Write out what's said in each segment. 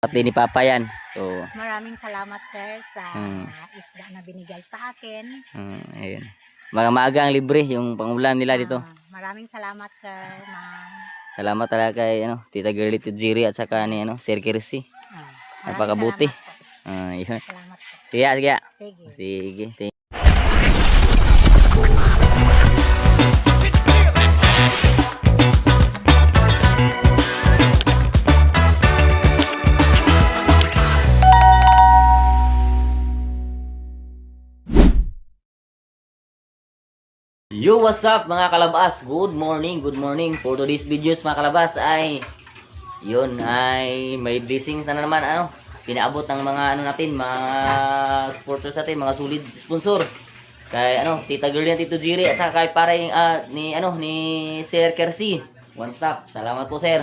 Pati ni Papa yan. So, Maraming salamat sir sa isda na binigay sa akin. ayun. Maaga ang libre yung pangulam nila dito. Maraming salamat sir, ma'am. Salamat talaga kay Tita Girlie, Tito Jiri at saka ni Sir Kirsi. Napakabuti. Yun. Salamat po. Sige, sige. Sige. Sige. Yo, what's up mga kalabas? Good morning. For today's videos mga kalabas ay may blessings na naman pinaabot ng mga natin, mga supporters natin, mga solid sponsor. Kay Tita Girlie, Tito Jiri at saka kay pareng ni Sir Kersi. One stop. Salamat po sir.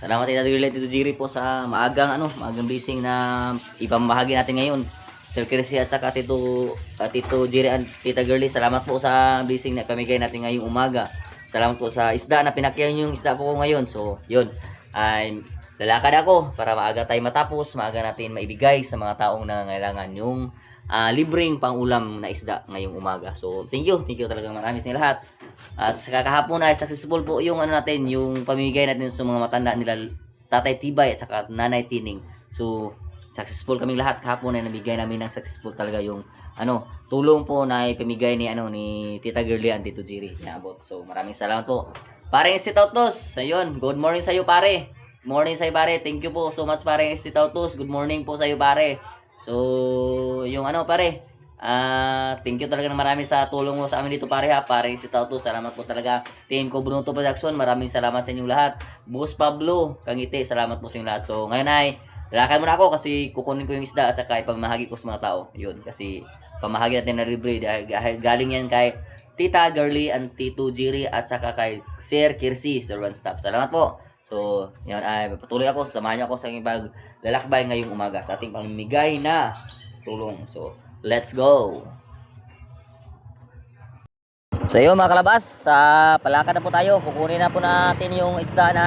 Salamat Tita Girlie, Tito Jiri po sa maagang blessing na ipamahagi natin ngayon. Sir Kersi at saka Tito Jiri at Tita Girlie, salamat po sa blessing na pamigay natin ngayong umaga. Salamat po sa isda na pinakyaw yung isda po ko ngayon. So, yun. Ay lalakad ako para maaga tayo matapos, maaga natin maibigay sa mga taong nangangailangan yung libreng pangulam na isda ngayong umaga. So, thank you talagang marami sa lahat. At saka kahapon ay successful po yung natin, yung pamimigay natin sa mga matanda nila Tatay Tibay at saka Nanay Tining. So, successful kaming lahat kahapon ay nabigay namin ng successful talaga yung tulong po na ipamigay ni Tita Girlie and Tito Jiri naabot. So maraming salamat po. Pareng Estitautos, ayun, good morning sa iyo pare. Morning sa iyo pare. Thank you po so much pareng Estitautos. Good morning po sa iyo pare. So yung pare, thank you talaga ng marami sa tulong mo sa amin dito pare ha. Pareng Estitautos, salamat po talaga. Team ko Bruno Production, maraming salamat sa inyong lahat. Boss Pablo, Kangiti, salamat po sa inyong lahat. So ngayon ay lalakad muna ako kasi kukunin ko yung isda at saka ipamahagi ko sa mga tao. Yun, kasi pamahagi natin na libre dahil galing yan kay Tita Girlie and Tito Jiri at saka kay Sir Kirsi, Sir One Stop. Salamat po. So, yun ay patuloy ako. Samahan niyo ako sa aking paglalakbay ngayong umaga sa ating pamimigay na tulong. So, let's go! So yun mga kalabas, palakad na po tayo. Kukunin na po natin yung isda na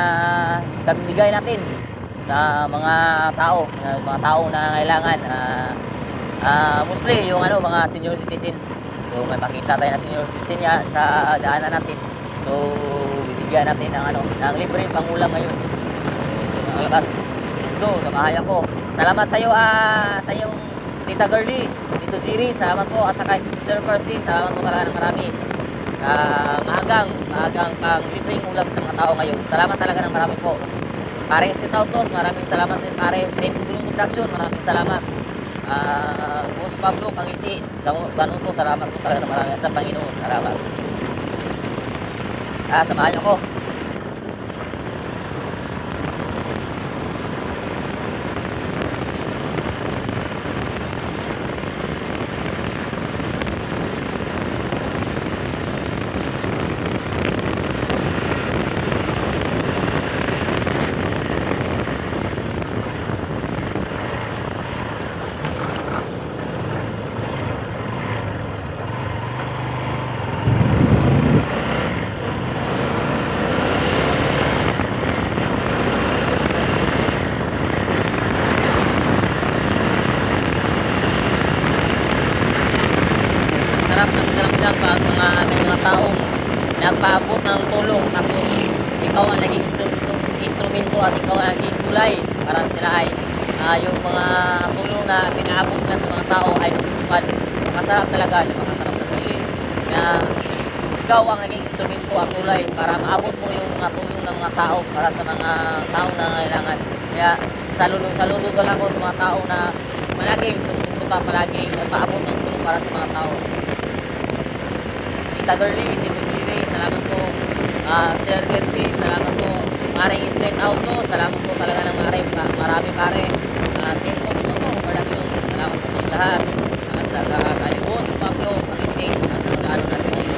pamimigay natin sa mga tao na kailangan, mostly yung mga senior citizen. So may makita tayo na senior citizen sa daanan natin. So bibigyan natin ng libreng pangulam ngayon. So mga labas, let's go, samahan ko. Salamat sa iyo, sa iyong Tita Girlie, Tito Jiri, salamat po at saka Sir Percy, salamat po talaga ng marami. Maagang pang libreng ulam sa mga tao ngayon. Salamat talaga ng marami po. Pareng Estitautos, maraming salamat sa pare. Team ko Bruno Production, maraming salamat. Boss Pablo, Kangiti, Ganuto, salamat po talaga marami at sa Panginoon. Salamat. Samahan niyo ko. Sarap ng pakiramdam pag mga taong nagpaabot ng tulong tapos ikaw ang naging instrumento at ikaw ang naging kulay para sila ay yung mga tulong na pinaabot nila sa mga tao ay matutupad. Makasarap talaga, makasarap na feelings na ikaw ang naging instrumento at kulay para maabot mo yung mga tulong ng mga tao para sa mga tao na kailangan. Kaya saludo lang ako sa mga tao na palaging sumusuporta, palaging nagpaabot ng tulong para sa mga tao. Tita Girlie, Tito Jiri, salamat po. Sir Kersi, salamat po. Maring Estitauto, salamat po talaga ng marami pare. Team ko Bruno Production, salamat po sa inyo lahat. At saka kay Boss Pablo, Kangiti, at ano na sa inyo.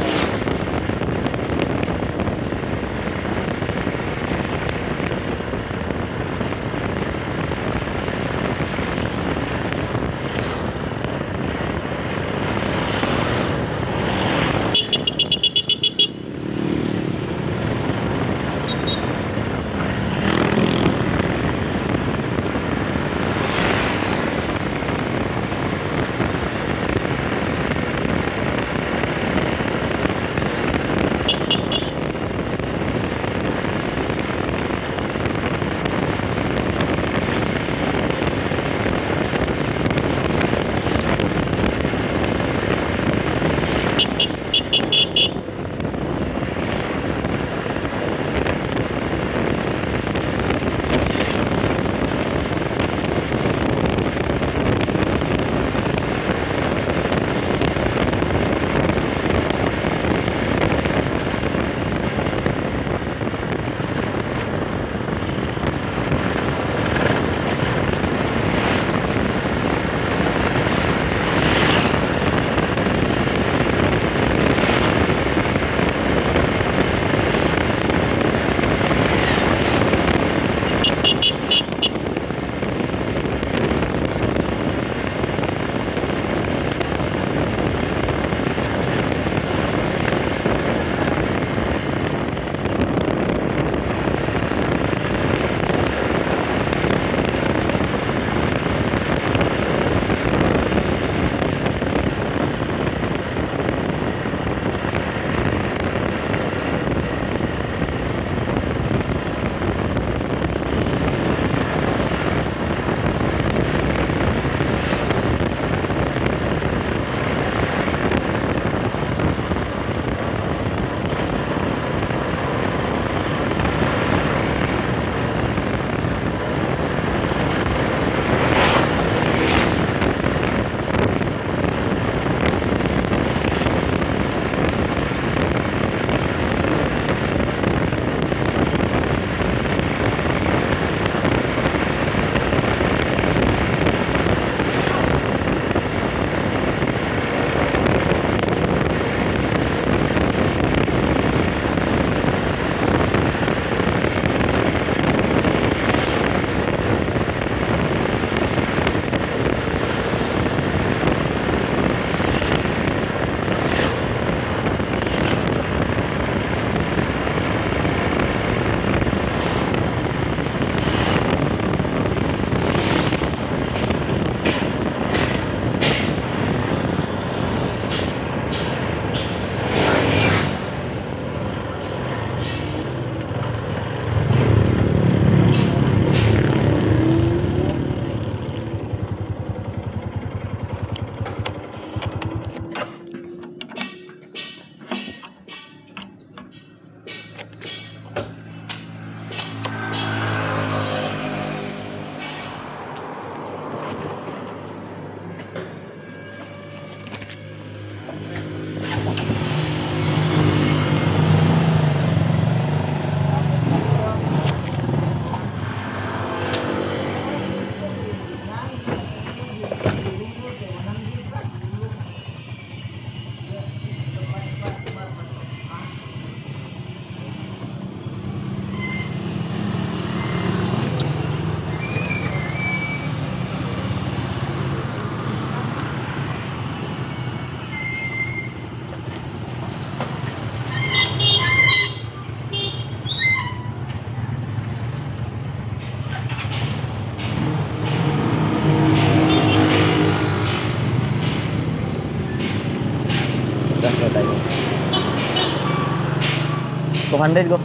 Gas na tayo. 200 go.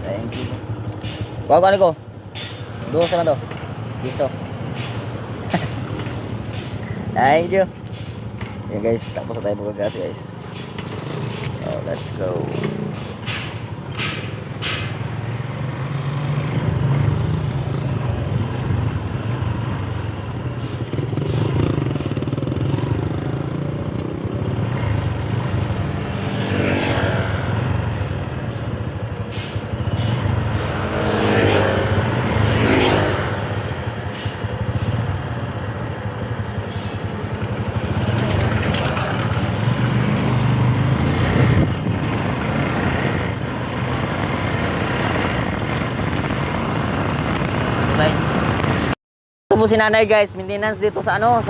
Thank you. Kuha ko ano ko? Doon sa ano? Piso. Thank you. Yeah guys, tapos na tayo magagas guys. Oh, let's go. Guys. Ito po si nanay guys, maintenance dito sa ano,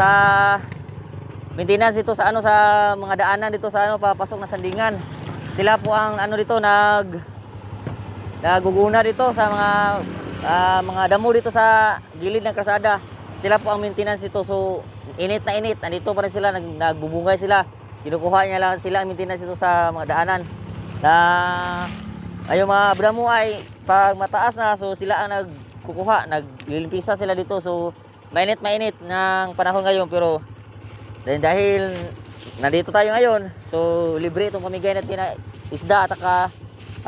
maintenance dito sa ano, sa mga daanan dito sa ano, papasok na Sandingan. Sila po ang ano dito naguguna dito sa mga damo dito sa gilid ng kalsada. Sila po ang maintenance dito. So init na init, andito pa rin sila, nagbubungay sila. Kinukuha niya lang sila ang maintenance dito sa mga daanan. Na ayun mga damo ay pag mataas na, so sila ang nagkukuha, naglilimpisa sila dito. So mainit ng panahon ngayon, pero dahil nandito tayo ngayon, so libre itong pamigay natin na isda at saka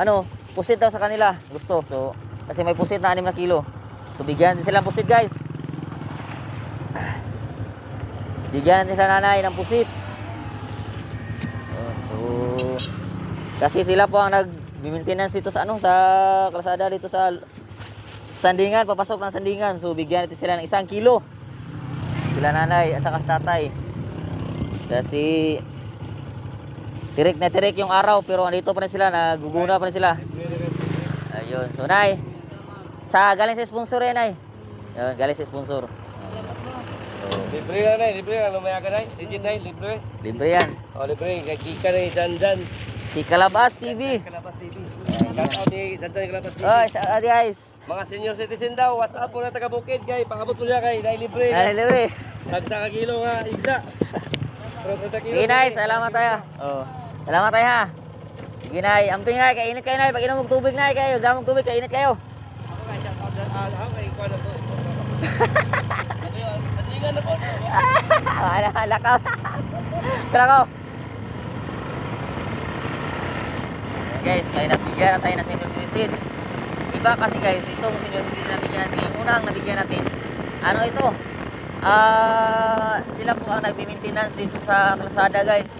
ano, pusit daw sa kanila gusto. So kasi may pusit na 6 na kilo, so bigyan din sila ng pusit guys. Bigyan din sila nanay ng pusit. So kasi sila po ang nag-maintenance dito sa ano, sa kalsada dito sa Sandingan, papasok ng Sandingan. So bigyan natin sila ng 1 kilo. Sila nanay at saka tatay. Kasi tirik na tirik yung araw, pero andito pa rin sila, naguguna pa rin sila. Ayun. So nay, galing sa sponsor yan nay. Ayun, galing sa sponsor. Libre na na, libre na. Lumaya ka na, legit na, libre. Libre yan. O, libre. Kika na, Dan. Si Kalabas TV. Kalabas TV. Shout out ni Dan Kalabas TV. Oh, shout out guys. Mga senior citizen daw, WhatsApp po na taga Bukid, kay pangabot ko niya kay, dahil libre. Ay, libre. Nagsa ka kilo nga isda. Pero 30 kilo. Sige nay, salamat tayo. Oh. Salamat tayo ha. Sige nay, amping nay, kainit kayo nay. Pag inom ng tubig nay kayo, damang tubig, kainit kayo. Ako kay shout out ako kay kuha na po. Sandingan na po. Lakaw. Lakaw. Guys, kaya nabigyan na tayo na senior citizen. Iba kasi guys, itong senior citizen nabigyan natin, yung unang nabigyan natin, ano ito? Sila po ang nagmi-maintenance dito sa kalsada guys.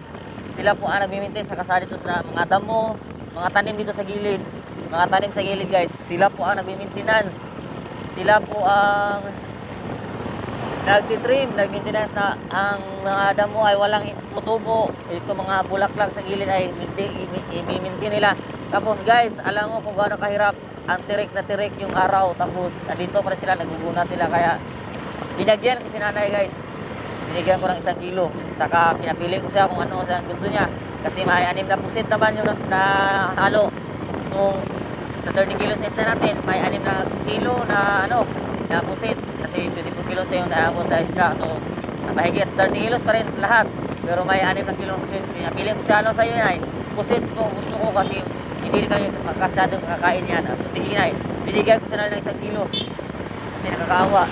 Sila po ang nagmi-maintain sa kalsada dito sa mga damo, mga tanim dito sa gilid. Mga tanim sa gilid guys, sila po ang nagmi-maintenance. Sila po ang nagtitrim, nag-maintenance na ang mga damo ay walang tutubo. Ito mga bulaklak sa gilid ay i-maintain nila. Tapos guys, alam mo kung gaano kahirap ang tirik na tirik yung araw. Tapos dito pa rin sila, naguguna sila. Kaya binagyan ko si nanay guys. Binigyan ko ng 1 kilo. Saka pinapili ko siya kung ano ang gusto niya. Kasi may 6% naman yung na halo. So sa 30 kilos na isda natin, may 6 na kilo na na pusit. Kasi 24 kilos yung naabot sa isda. So mahigit 30 kilos pa rin lahat. Pero may 6 na kilo pusit. Pinapili ko siya sa iyo na pusit ko, gusto ko kasi hindi kayo masyadong makakain yan. So sige na binigyan ko siya ng 1 kilo. Kasi nakakaawa.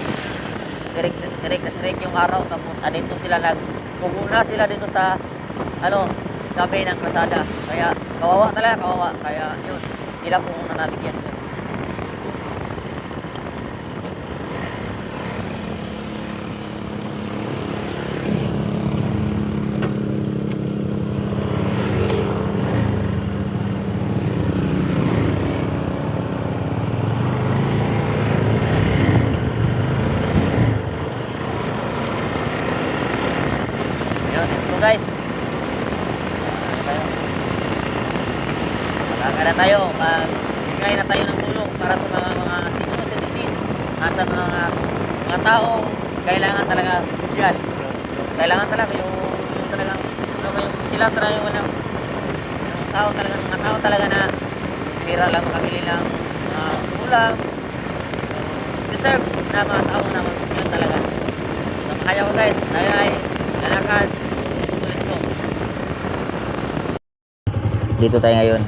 Tirik yung araw. Tapos dito sila nagpuguna sila dito sa gabi ng kalsada. Kaya kawawa talaga, kawawa. Kaya yun, sila po una nabigyan ko. Yun, let's go guys. Magkaka na tayo, magbigay na tayo ng tulong para sa mga senior citizen at sa mga taong kailangan talaga dyan. Kailangan talaga yung talagang yung sila talaga yung mga tao talaga na pira lang makabili lang ulam, deserve na mga tao na yun talaga. So kaya ko guys, tayo ay lalakad. Let's go. Dito tayo ngayon.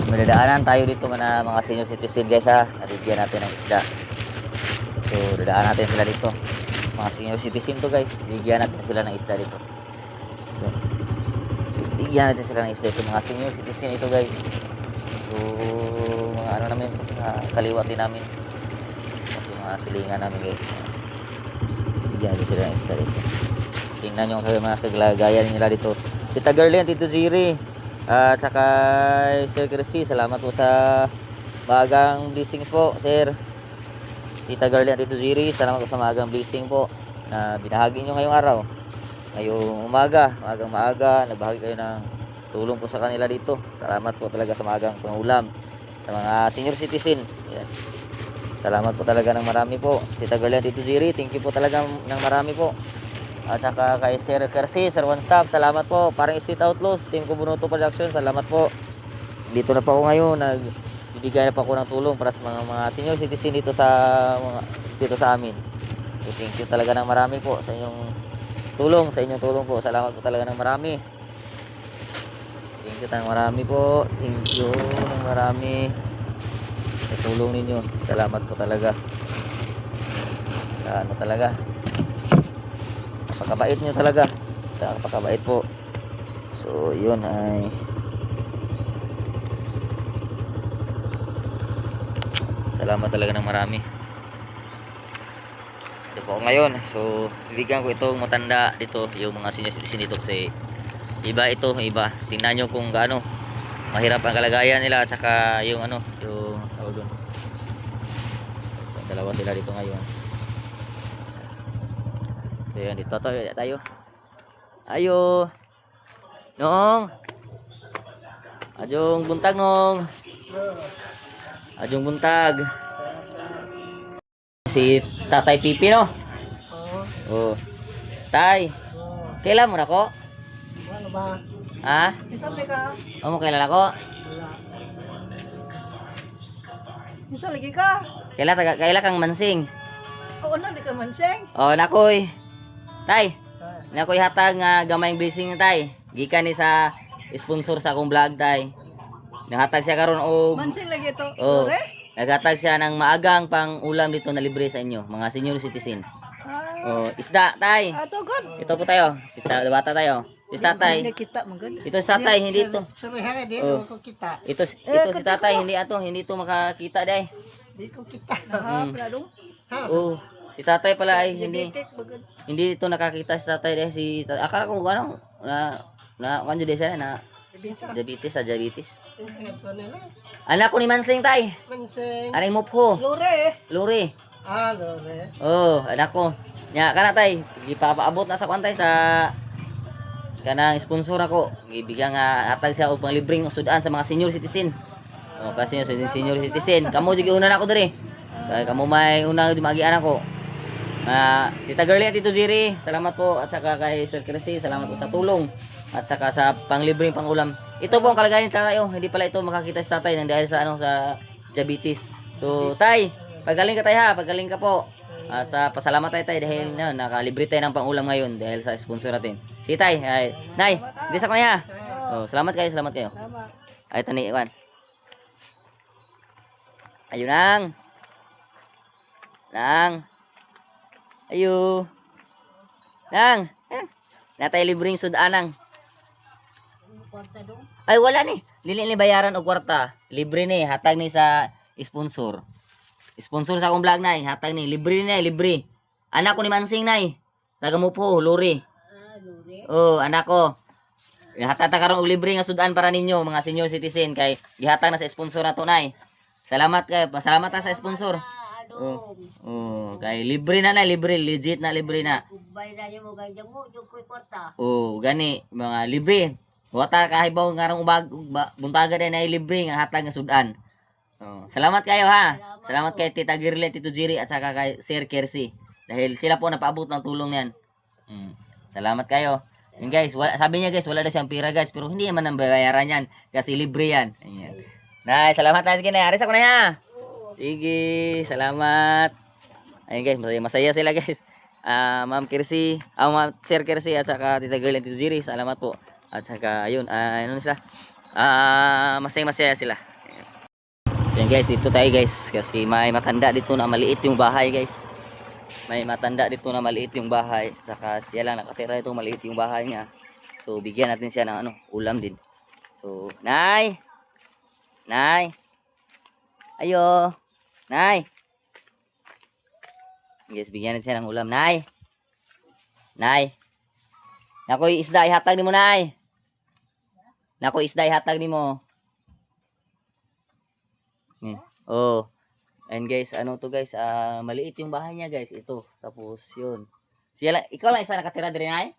May dadaanan tayo dito mga senior citizen guys ha. Nabigyan natin ng isda. So dadaan natin sila dito. Mga senior citizen to guys. Bigyan natin sila ng isda dito. So bigyan natin sila ng isda dito. Mga senior citizen ito guys. So mga namin, kaliwa din namin. Kasi mga silingan namin guys. Bigyan natin sila ng isda dito. Tingnan nyo kayo mga kaglagayan nila dito. Tita Girlie, Tito Jiri. At saka Sir Chrissy, salamat po sa maagang blessings po, Sir. Tita Girlie at Tito Jiri, salamat po sa maagang blessing po na binahagi nyo ngayong araw. Ngayong maagang maaga, nagbahagi kayo ng tulong po sa kanila dito. Salamat po talaga sa maagang pangulam sa mga senior citizen. Yan. Salamat po talaga ng marami po. Tita Girlie at Tito Jiri, thank you po talaga ng marami po. At saka kay Sir Kersi, Sir One Stop, salamat po. Parang Street Outlaws, Team Kubunuto Production, salamat po. Dito na po ako ngayon, nagbibigay na po ako ng tulong para sa mga senior citizen dito sa amin. So thank you talaga ng marami po sa inyong tulong po. Salamat po talaga ng marami. Thank you ng marami po. Thank you ng marami sa tulong ninyo. Salamat po talaga. Sa talaga. Napakabait nyo talaga. Napakabait po. So yun ay salamat talaga ng marami. Ito po ako ngayon. So bibigyan ko itong matanda dito, yung mga senior citizen dito kasi iba. Tingnan nyo kung gaano mahirap ang kalagayan nila at saka yung yung tawag doon. Dalawa sila dito ngayon. So yan, dito tayo. Ayo. Nong. Ajong buntag nong. Ajong buntag. Si Tatay Pipi no? Oo. Oh. Tay. Kailan mo na ko? Ano ba? Ha? Isali ka? Mo kailan ako? Wala. Isali ka? Kailan kang mansing? Oo na, di ka manseng. Oh, nakoy. Tay. Nakoy hatag nga gamayng blessing ni tay. Gikan ni sa sponsor sa akong vlog tay. Naghatag siya karon og Manseng lagi ito. oh, Lore? naghatag siya ng maagang pang ulam dito na libre sa inyo, mga senior citizen. Oh, isda tay. Ato god. Ito po tayo. Bata tayo. Isda tay. Hindi kita magod. Ito si tatay, hindi ito. Sorry ha, di Oh. ko kita. Ito si tatay, hindi to makakita day. Di ko kita. Ha, pradong. Ha. Oh, si tatay pala ay hindi. Diabetic magod. Hindi ito nakakita si tatay dahil akala ko na kanyo din siya na diabetes. Ito nila. Anak ko ni Mansing tay. Manseng. Aning mupho. Lore. Luri. Ah, lore. Oh, anak ko. Nya kana tay, gipapaabot na sa kwantay sa kanang sponsor ako. Gibigyan nga atag siya og panglibring sudan sa mga senior citizen. O kasi sa senior citizen, kamo jud una na ako diri. Kay kamo may una di magian ako. Tita Girlie at Tito Ziri, salamat po at saka kay Sir Chrissy, salamat po sa tulong at saka sa panglibreng pangulam. Ito po ang kalagayan ni tatay, hindi pala ito makakita si tatay nang dahil sa sa diabetes. So tay, pagaling ka tay ha, pagaling ka po. At sa pasalamat tayo tay dahil nakalibre tayo ng pangulam ngayon dahil sa sponsor natin. Sige tay, ay, nay, di sa kanay ha. Oh, salamat kayo, salamat kayo. Ay tani, iwan. Ayun nang. Ayo. Nang. Natay libreng sudanang. Ay wala ni. Dili ni bayaran og kwarta. Libre ni hatag ni sa sponsor. Sponsor sa akong vlog nay, hatag ni libre ni, libre. Anak ko ni Mansing nay. Taga mo po, Luri. Oh, anak ko. Hatag ta karon og libre nga sudan para ninyo mga senior citizen kay gihatag na sa sponsor nato nay. Salamat kay, pasalamat ta sa sponsor. Kay libre na libre, legit na libre na. Ubay na yung mga ganyan mo, yung ko'y kwarta. Gani, mga libre. Wata kahibaw nga rang buntaga din na libre nga hatag nga sudan. Salamat kayo ha. Salamat kay Tita Girlie, Tito Jiri at saka kay Sir Kersi. Dahil sila po napaabot ng tulong niyan. Salamat kayo. Yun guys, sabi niya guys, wala na siyang pira guys, pero hindi naman ang bayaran yan kasi libre yan. Ayan. Nay, salamat na sige na. Aris ako na ha. Sige, salamat. Ayun guys, masaya sila guys. Ma'am Kersi, Ma'am Sir Kersi at saka Tita Girlie, Tito Jiri, salamat po. At saka ayun, ano sila? Masaya sila. Yan guys, dito tayo guys. Kasi may matanda dito na maliit yung bahay guys. May matanda dito na maliit yung bahay. Saka siya lang nakatira dito maliit yung bahay niya. So bigyan natin siya ng ulam din. So, Nay. Ayo. Nay. Guys, bigyan natin siya ng ulam. Nay. Nakoy isda ihatag nimo Nay. Nakoy isda ihatag nimo. And guys, to guys, maliit yung bahay niya guys, ito. Tapos yun. Ikaw lang isa nakatira diri Nay?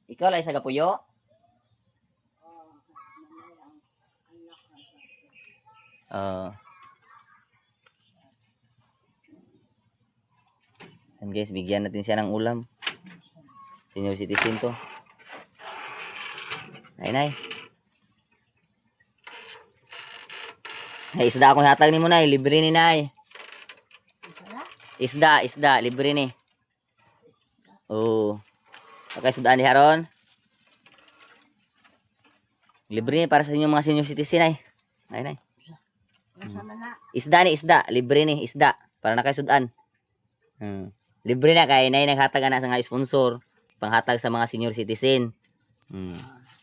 Ikaw lang isa gapuyo? And guys, bigyan natin siya ng ulam. Senior citizen to. Nay. Ay, isda akong hatag ni mo Nay, libre ni Nay. Isda, libre ni. Okay, sudaan ni Haron. Libre ni para sa inyo mga senior citizen Nay. Isda, libre ni, isda. Para na kayo sudan. Libre na kay Nay naghatag na sa mga sponsor. Panghatag sa mga senior citizen.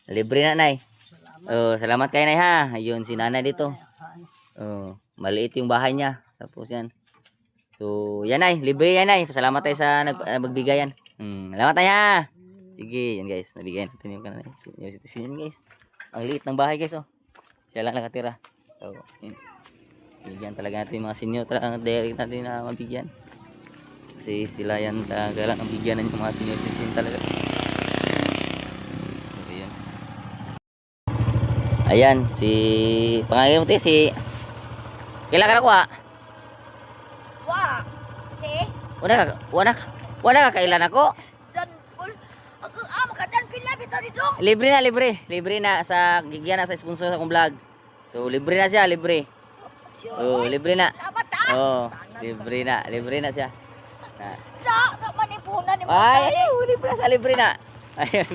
Libre na Nay. Salamat kay Nay ha. Ayun, si Nanay dito. Maliit yung bahay niya. Tapos yan. So, yan Nay. Libre yan Nay. Pasalamat tayo sa magbigayan. Salamat tayo ha. Sige, yan guys. Nabigyan natin yung senior citizen guys. Ang liit ng bahay guys. Siya lang nakatira. So, yun. Bigyan talaga natin yung mga senior. Talagang direct natin na mabigyan. Kasi sila yan talaga lang ang bigyan ng mga senior citizen talaga. So, yun. Ayan. Pangalan mo tayo si... Kailan ka nakuha? Wala ka kailan ako? Makatan pila bitaw dito. Libre na sa gigyan na sa sponsor sa akong vlog. So libre na siya, libre. Libre na. Libre na siya. Sa manipunan ni mo. Libre na. Ayun.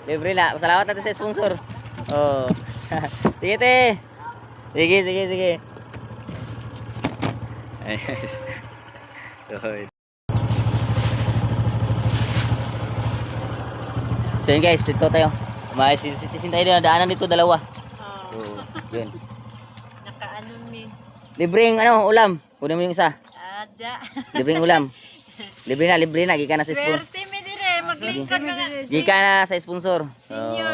Libre na. Salamat natin sa sponsor. Sige te. Sige. So yun guys, dito tayo. May citizen tayo na daanan dito dalawa. So, yun. Nakaano ni. Libreng ulam. Kunin mo yung isa. Ada. Libreng ulam. Libre na. Gikan na sa sponsor. Swerte mi dire, maglingkod ka na. Gikan na sa sponsor.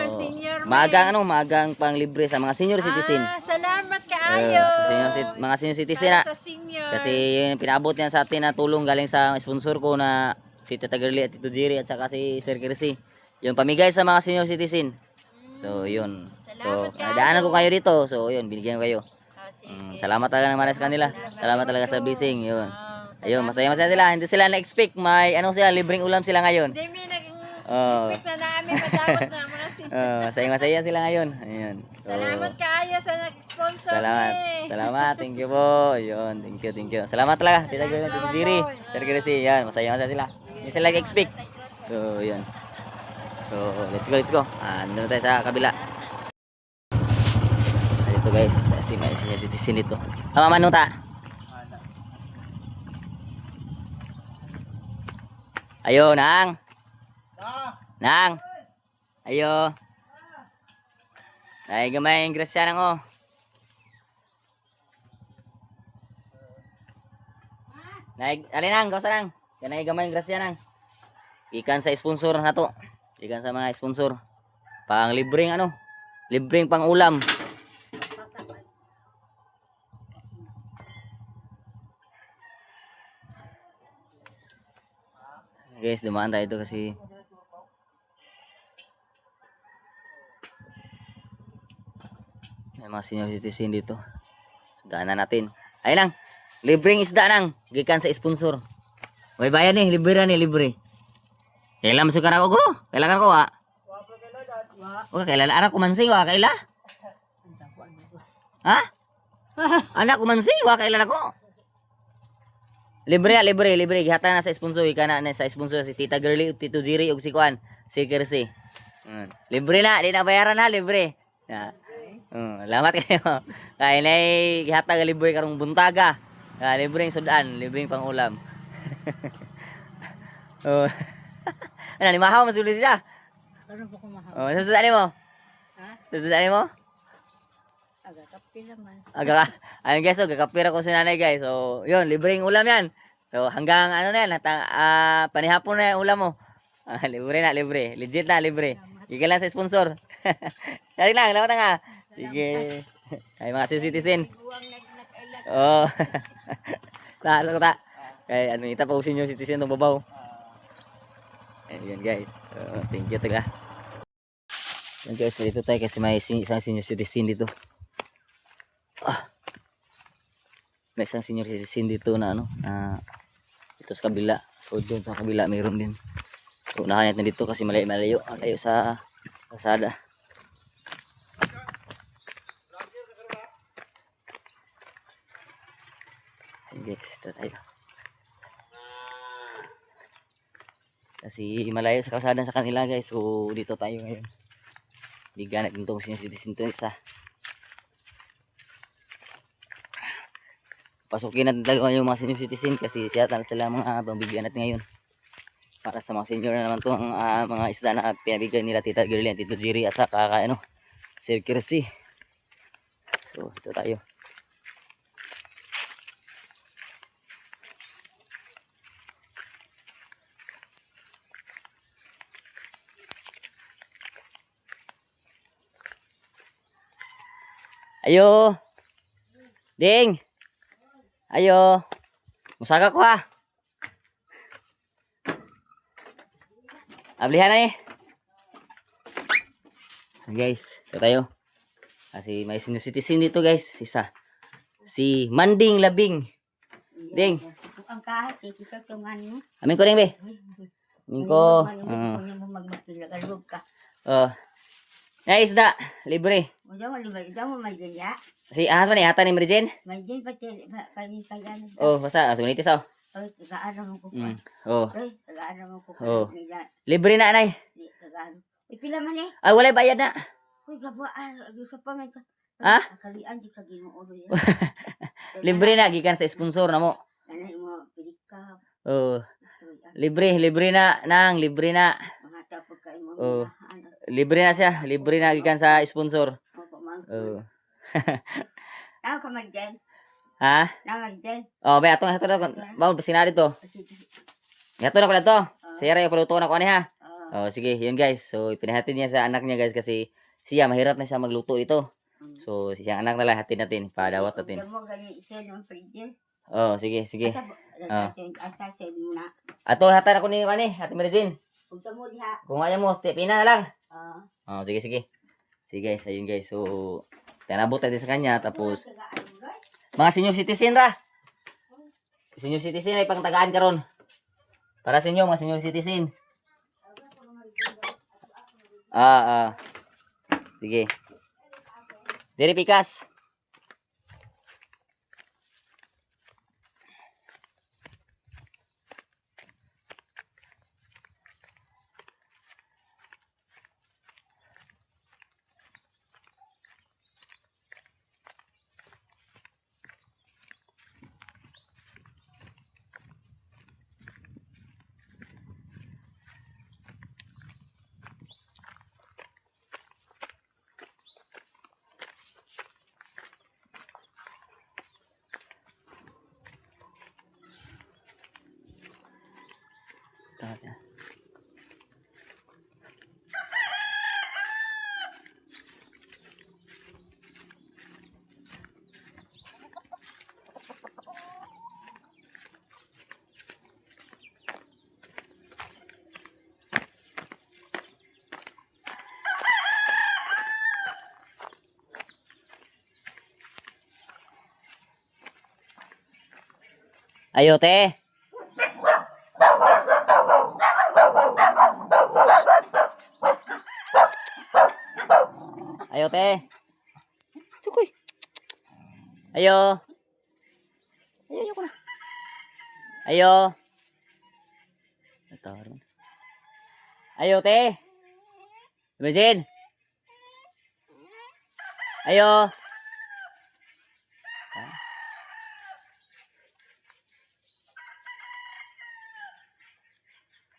Senior. Maagang pang libre sa mga senior citizen. Salamat kaayo. Mga senior citizen na. Sa senior. Kasi yung pinaabot niya sa atin na tulong galing sa sponsor ko na si Tita Girly at Tito Jerry at saka si Sir Kirsi. Yung pamigay sa mga senior citizen. So, yun. So, nadaanan ko kayo dito. So, yun, binigyan ko kayo. Salamat talaga naman sa kanila. Salamat talaga sa blessing. Yun. Ayun, masaya-masaya sila. Hindi sila na-expect. May ano sila, libreng ulam sila ngayon. Hindi mi naging Oh. expect na namin madawat na mga Masaya-masaya sila ngayon. Ayun. So, Salamat kaayo sa nag-sponsor salamat. ni. Salamat. Thank you po. Yun. Thank you. Salamat talaga. Tita Girl, Tito Jerry. Sir Kirsi. Yan. Masaya-masaya sila. Hindi sila nag-expect. So, yun. So, let's go. Nandun tayo sa kabila. Dito guys. Kasi may senior citizen dito. Tama man ta. Ayo, Nang. Nang. Ayo. Ay gamay ang grasya nang oh. Alin nang, gawsa nang. Ganay gamay ang grasya nang. Ikan sa sponsor na to. Ikan sa mga sponsor. Pang libreng ano? Libreng pang ulam. Guys, dumaan tayo ito kasi may mga senior citizen dito. So, daanan natin. Ayun lang. Libreng isda nang. Gikan sa sponsor. May bayan ni. Libre ni. Libre. Kailan masuk ka na ko, guro? Kailangan ko, ha? Okay, kailan anak ko mansing, wa? Kaila? Ha? Anak ko mansing, wa? Kailan ako? Libre. Gihata na sa sponsor. Ika na sa sponsor si Tita Girly, Tito Jerry, ug si Kuan. Si Kirsi. Libre na. Di na bayaran ha. Libre. Salamat kayo. Kaya na gihata nga libre karong buntaga. Libreng sudan. Libreng pangulam. Ano, limahaw masulit siya. Ano po kumahaw? Susudan mo? Ha? Susudan mo? Aga kapi naman. Ayun guys, so gakapira ko si nanay guys. So, yun, libreng ulam yan. So, hanggang ano na yan, panihapon na yung ulam mo. Libre na, libre. Legit na, libre. Giga lang sa sponsor. Dali lang, lamat nga. Sige. Ay, mga citizen. Oh. Lalo ko ta. Kaya ano, ita pa usin yung citizen ng babaw. Ayun guys. Thank you taga. Yan guys, dito tayo kasi may isang senior citizen dito. May isang senior citizen dito na ano, dito sa kabila. So doon sa kabila mayroon din. So unahan natin dito kasi malayo sa kalsada. Guys, dito tayo. Kasi malayo sa kalsada sa kanila guys. So dito tayo ngayon. Bigyan natin itong senior citizen to isa. Pasukin natin talaga yung mga senior citizen kasi siya sila mga pambigyan natin ngayon. Para sa mga senior na naman to ang mga isda na pinabigyan nila Tita Girly at Tito Jerry at saka ano, Sir Kirsi. So ito tayo. Ayo. Ding. Ayo. Musaga ko ha. Ablihan na eh. Guys, ito tayo. Kasi may senior citizen dito guys. Isa. Si Manding Labing. Ding. Ang kahit, isa tungan mo. Amin ko rin be. Amin ko. Magmagtulagalog ka. Oh. Na isda. Libre. Diyan mo may ganyan. Si ahas man eh. Hata ni Merijen. May dyan pati kaya. Oh, basta. Sunitis ako. Ay, tagaan mo ko. Oh. Ay, tagaan mo ko. Oh. Libre na anay. Tagaan. Pila man eh. Ay, walay bayad na. Uy, gabaan. Sa pangay ka. Ha? Kalian di ka ginuulo yan. Libre na. Gikan sa sponsor na mo. Nanay mo, pilit ka. Oh. Libre na. Nang, libre na. Mga tapos kayo mo. Oh. Libre na siya. Libre na gikan sa sponsor. Oh. Tao ka man dyan. Ha? Naman dyan. Oh, may atong hatod ako. Bawon pasinari to. Hatod ako na to. Sira yung paluto na ko ani ha. Oh, sige, yun guys. So, ipinahatid niya sa anak niya guys kasi siya mahirap na siya magluto dito. So, siya anak na lang hatid natin, padawat natin. Diyan mo ganyan isa ng pwede. Oh, sige, sige. Ah. Asa sa muna. Ato hatan ako ni Ate Merizin. Ug tamo diha. Kung ayaw mo, pina na lang. Ah. Oh, sige, sige. Sige guys, ayun guys. So, tinabot natin sa kanya. Tapos, mga senior citizen ra. Senior citizen ay pang tagaan karon. Para sa inyo, mga senior citizen. Sige. Diri pikas. Ayo, te. Ayo, te. Tukoy. Ayo. Ayo ko na. Ayo. Tawar. Ayo, te. Imagine. Ayo.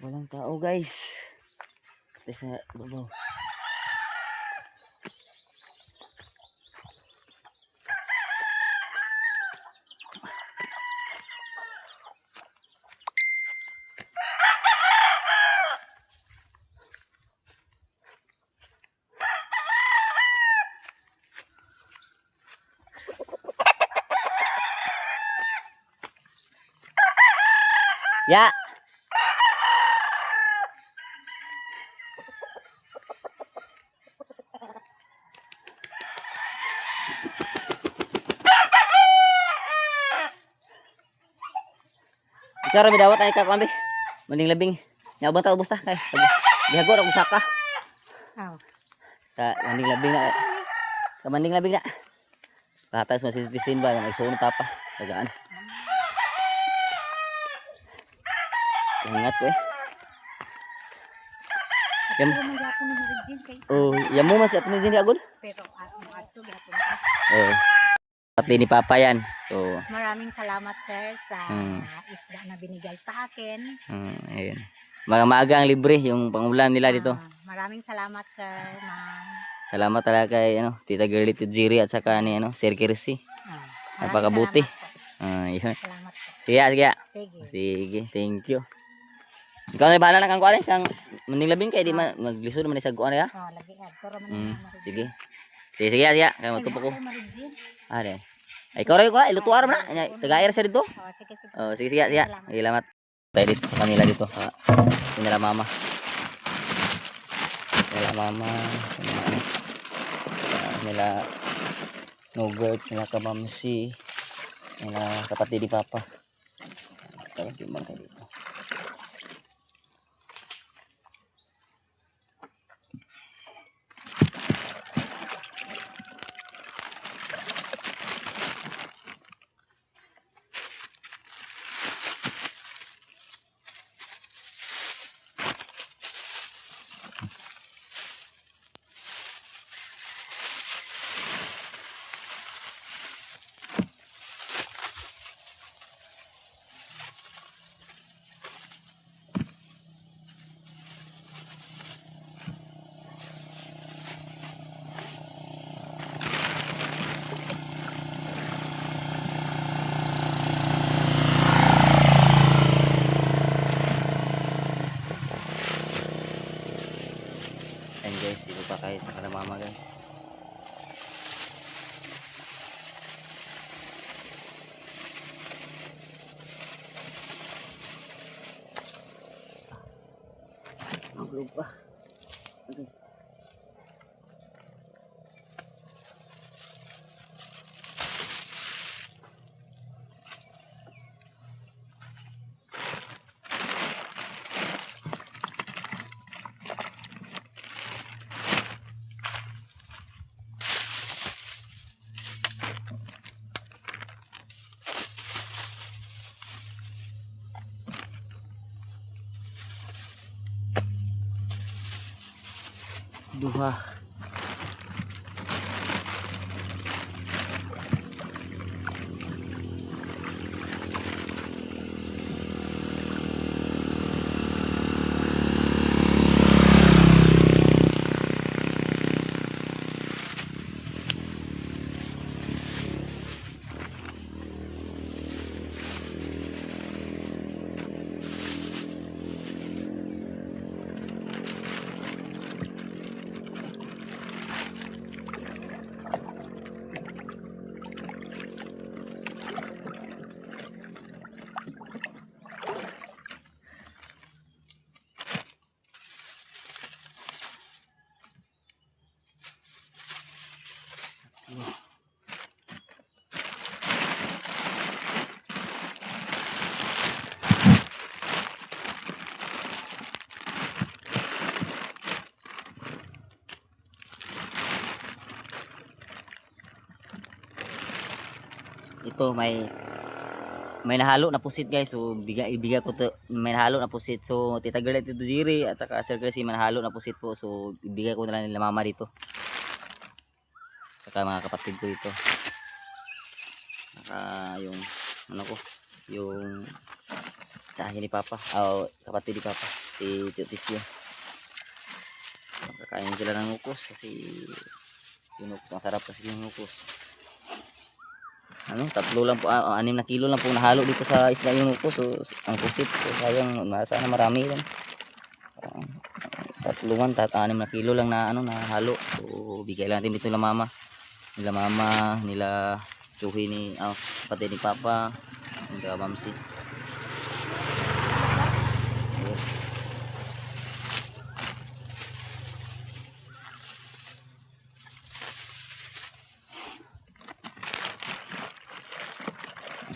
Walang tao guys. Sa babaw. Ya. Ikaw ra bidawat ay ka kambi. Maning labing. Nya ubang ta ubos ta kay. Gihagor ako saka. Oh. Ta maning labing na. Ka maning labing na. Patas mo si Simba yang isuon papa. Tagaan. Ingat ko eh. Yam. Pero magyapon ni Regine kay Oh, yamo man sa atong din agol. pero ato gyapon ka. Oh. Pati ni Papa yan. So, Maraming salamat sir sa Mm. isda na binigay sa akin. ayun. Mga maaga ang libre yung pangulam nila dito. Maraming salamat sir, ma'am. Salamat talaga kay Tita Girlie, Tito Jiri at saka ni Sir Kirsi. Maraming Napakabuti. Yun. Salamat po. Sige, sige. Sige. Sige, thank you. Ikaw na bahala na kang kuwan kang maning labing kay di maglisod man sa kuwan ya. Oh, lagi adto ra man Mm, ang sige. Sige, sige, sige. Kaya magtupo ko. Regine. Are. Ay, ikaw rin ko, ilutuar mo na. Tagair sa dito. Oh, sige sige. Oh, sige, sige, sige. Salamat. Tayo dito sa kanila dito. Nila mama. Nila mama. Nila Nogurt, nila kamamsi. Nila kapatid ni Papa. Tayo dito. And guys, dito pa kayo sa kanila mama guys. lupa. Okay. Duha. Ito may nahalo na pusit guys, so ibigay ko to, may nahalo na pusit, so Tita Girl at Tito Jiri at saka Sir Chrissy may nahalo na pusit po, so ibigay ko na lang nila mama dito saka mga kapatid ko dito, saka yung ano ko, yung sa akin ni Papa, kapatid ni Papa, si Tito Tisyo. Kakain sila ng ukos kasi yung ukos ang sarap kasi yung ukos. Ano, 3 lang po, 6 na kilo lang po nahalo dito sa isla yung ukos, so ang pusit, so sayang, sana marami lang. 3 6 na kilo lang na ano nahalo, so bigay lang din dito nila mama, nila Chuhi ni kapatid ni Papa, nila Mamsi.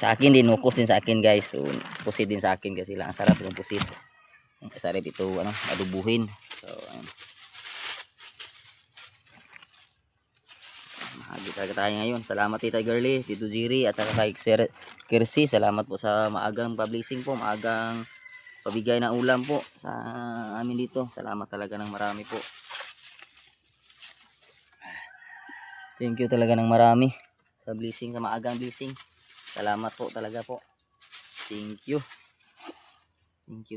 Sa akin din, ukos din sa akin guys, so pusit din sa akin kasi lang ang sarap yung pusit, ang sarap ito adubuhin, so ayun. Mahagi talaga tayo ngayon. Salamat Tita Girly, Tito Jiri at saka kay Sir Kirsi, salamat po sa maagang pa-blessing po, maagang pabigay ng ulam po sa amin dito, salamat talaga ng marami po, thank you talaga ng marami sa blessing, sa maagang blessing. Salamat po talaga po. Thank you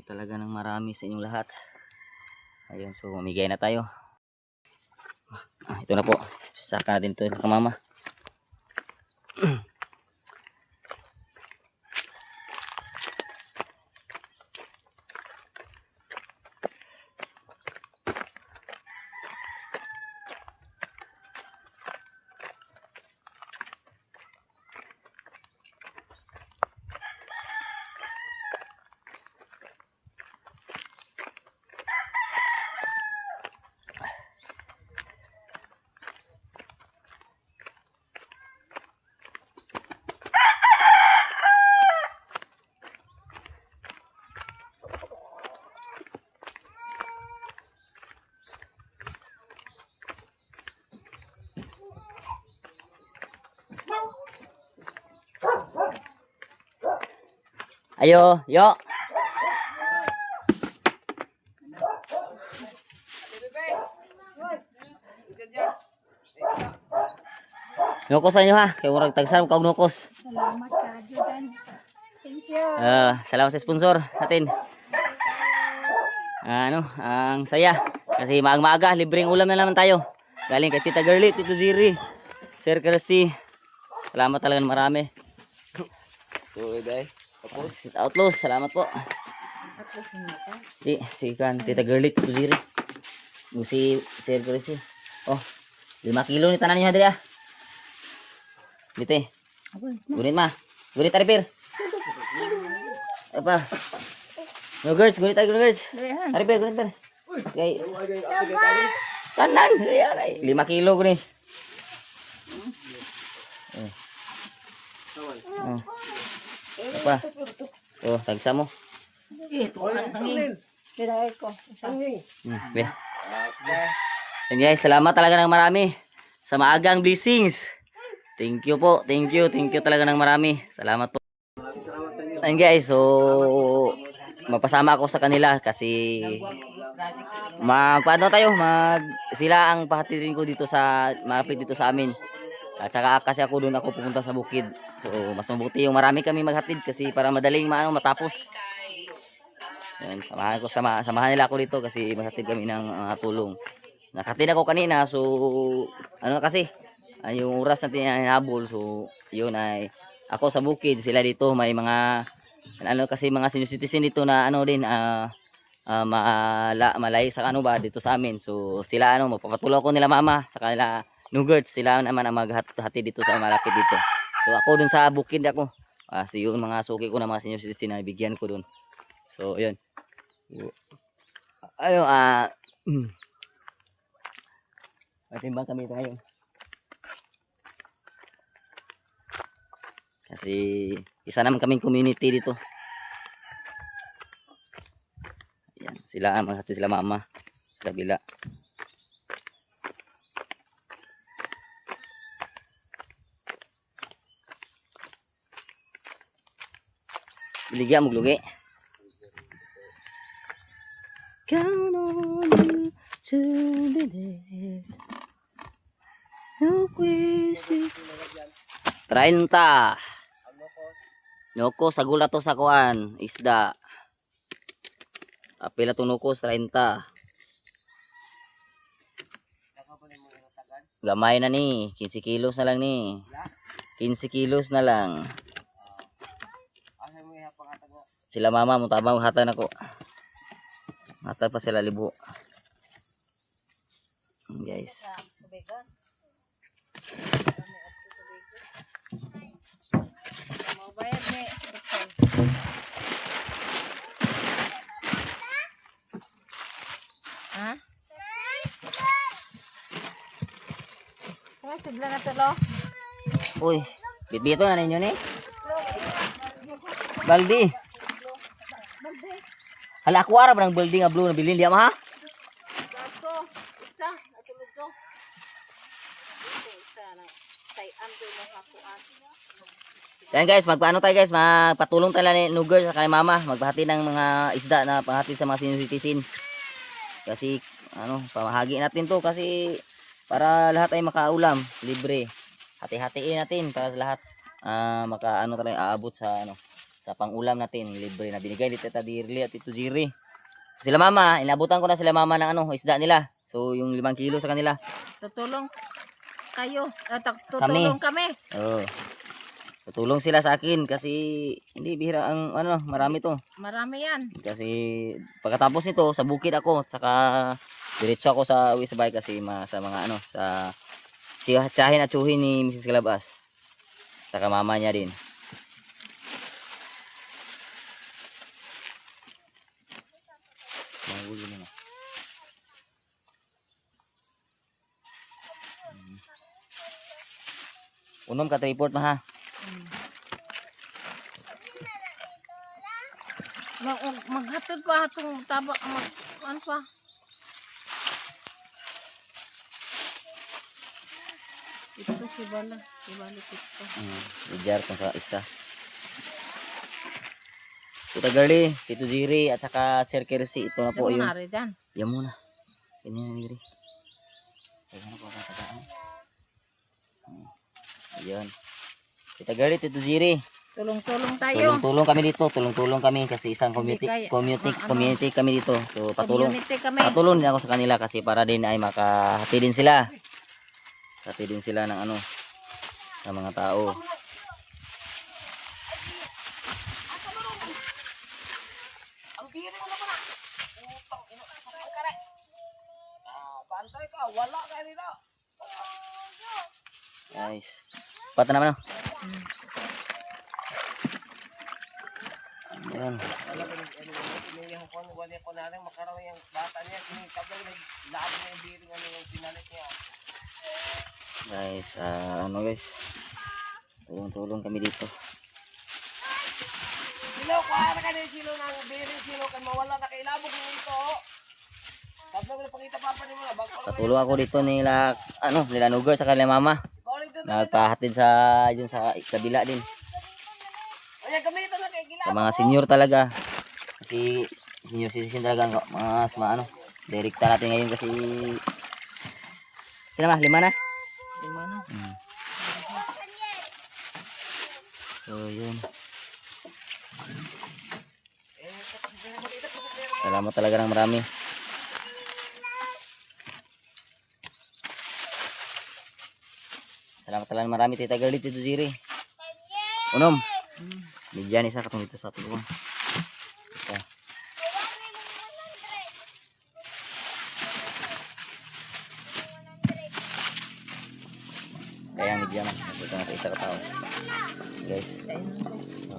talaga ng marami sa inyong lahat. Ayun, so mamigay na tayo. Ito na po. Saka natin ito kay mama. Ayo, yo. Nukos na nyo ha, kaya murag tagsan kag nukos. Salamat ka, Judan. Thank you. Salamat sa sponsor natin. Ang saya. Kasi maaga, libreng ulam na naman tayo. Galing kay Tita Girly, Tito Jiri, Sir Kersi. Salamat talaga ng marami. Tuloy dai. Outlaws, salamat po. Si Tita Girly, Tito Jiri. Si Sir Kersi. Oh, 5 kilo ni tanan niya diri ah. Dite. Gunit ma. Gunit taripir. Apa? No girls, gunit tayo girls. Taripir, gunit tar. Kay tanan, ay 5 kilo ko ni. Pa. Oh, tagsa mo. Be. And guys, salamat talaga ng marami sa maagang blessings. Thank you po. Thank you talaga ng marami. Salamat po. And guys, so mapasama ako sa kanila kasi magpaano tayo, sila ang pahatirin ko dito sa malapit dito sa amin. At saka kasi ako doon ako pupunta sa bukid. So mas mabuti yung marami kami maghatid kasi para madaling matapos. Yan, samahan nila ako dito kasi maghatid kami ng tulong. Nakatid ako kanina, so ano kasi yung oras natin ay habol, so yun ay ako sa bukid, sila dito may mga kasi mga senior citizen dito na malay sa ba dito sa amin. So sila mapapatulong ko nila mama sa kanila Nuggets, sila naman ang maghati dito sa malapit dito. So ako dun sa bukid ako. Kasi yung mga suki ko na mga senior citizen na bigyan ko dun. So yun. Ayun, matimbang kami ito ngayon. Kasi isa naman kaming community dito. Ayan, sila ang maghati sila mama sa kabila. Biligya mo glugi. Count on you to believe. No question. 30. Noko sa gula to sa kuan, isda. Apila to nukos 30. Gamay na ni, 15 kilos na lang ni. 15 kilos na lang. Sila mama mo tama hatan ako. Hatan pa sila libo. Guys. Bayad ni. Ha? Kaya sigla na tulo. Uy, bitbito na ninyo ni. Baldi. Hala ako ara ba ng baldi nga blue na bilin diya ma ha? Gato. Isa. Natulog ko. Isa na. Sayan ko yung makakuan. Yan guys, magpaano tayo guys, magpatulong tayo ni Nuggets sa kay mama, magbahati ng mga isda na panghatid sa mga senior citizen. Kasi pamahagi natin to kasi para lahat ay makaulam, libre. Hati-hatiin natin para lahat tayo aabot sa sa pangulam natin, libre na binigay ni Tita Dirly at Tito Jiri. Sila mama, inabutan ko na sila mama ng isda nila. So yung 5 kilo sa kanila. Tutulong kayo. Tutulong kami. Oo. Tutulong sila sa akin kasi hindi bihira ang marami to. Marami yan. Kasi pagkatapos nito sa bukid ako saka diretso ako sa uwi sa bahay kasi sa mga sa tiyahin at tsuhin ni Mrs. Calabas. Saka mama niya din. Mahuli na. Unom ka report ma ha. Maghatid pa itong taba. Ano pa? Ito si Bala. Si Bala ito. Ijar kung sa isa. Tita Girly, Tito Jiri at saka Sir Kersi. Ito na po Ito yung. na rin dyan. Yan muna. Yan yung Jiri. Ayan po katagaan. Ayan. Tita Girly, Tito Jiri. Tulong-tulong tayo. Tulong-tulong kami dito. Tulong-tulong kami kasi isang community kami dito. So Community kami. patulong din ako sa kanila kasi para din ay makahati din sila. Hati din sila ng sa mga tao. Guys. Pata naman Ayan. kung wala ko na rin makaraw yung bata niya. Kini kabel labo niya yung biring ano yung pinalit niya. Guys, ano guys. Tulong-tulong kami dito. Silo ko ara ka ni silo ng biring silo kan mawala na kay labo kung ito. Kabel na pangita papa ni mo na bag. Patulong ako dito nila nila Nugar sa kanila mama. Nagpahatid sa yun sa kabila din. Ay gamito na kay Sa mga senior talaga. Kasi senior citizen talaga mga direkta natin ngayon kasi sila ba? 5 na? 5 na. So yun. Salamat talaga ng marami. Salamat talaga ng marami Tita Girlie, Tito Ziri. Unom. Bigyan isa katong dito sa tulong. Isa. Kaya ang bigyan man. Ito na isa katao. Guys. So.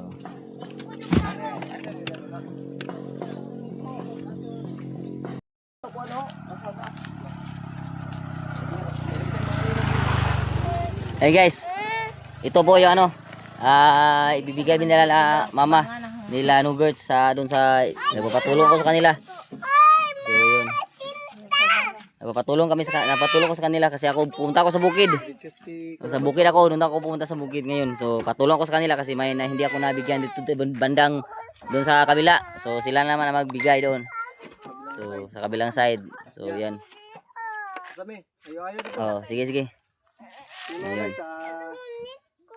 Hey guys. Ito po yung ibibigay din nila mama nila Nugert sa doon sa nagpapatulong ko sa kanila. So yun. Napapatulong ko sa kanila kasi ako pumunta ako sa bukid. Sa bukid ako, doon ako pumunta sa bukid ngayon. So patulong ko sa kanila kasi may hindi ako nabigyan dito bandang doon sa kabila. So sila naman ang magbigay doon. So sa kabilang side. So yan. Oh, sige. Ayun.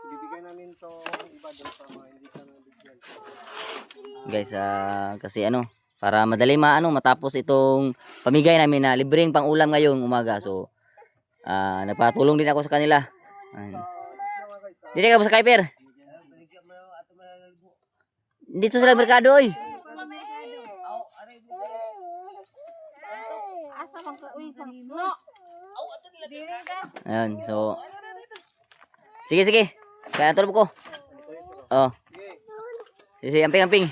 Bibigyan namin to iba doon sa mga hindi ka nabigyan. Guys, kasi para madali matapos itong pamigay namin na libreng pang-ulam ngayong umaga. So, nagpatulong din ako sa kanila. Dito ka ba sa Kuiper? Dito sila merkado oy. Asa man ka uy no. Ayun, so sige. Kaya tulog ko. Oh. Sige, amping.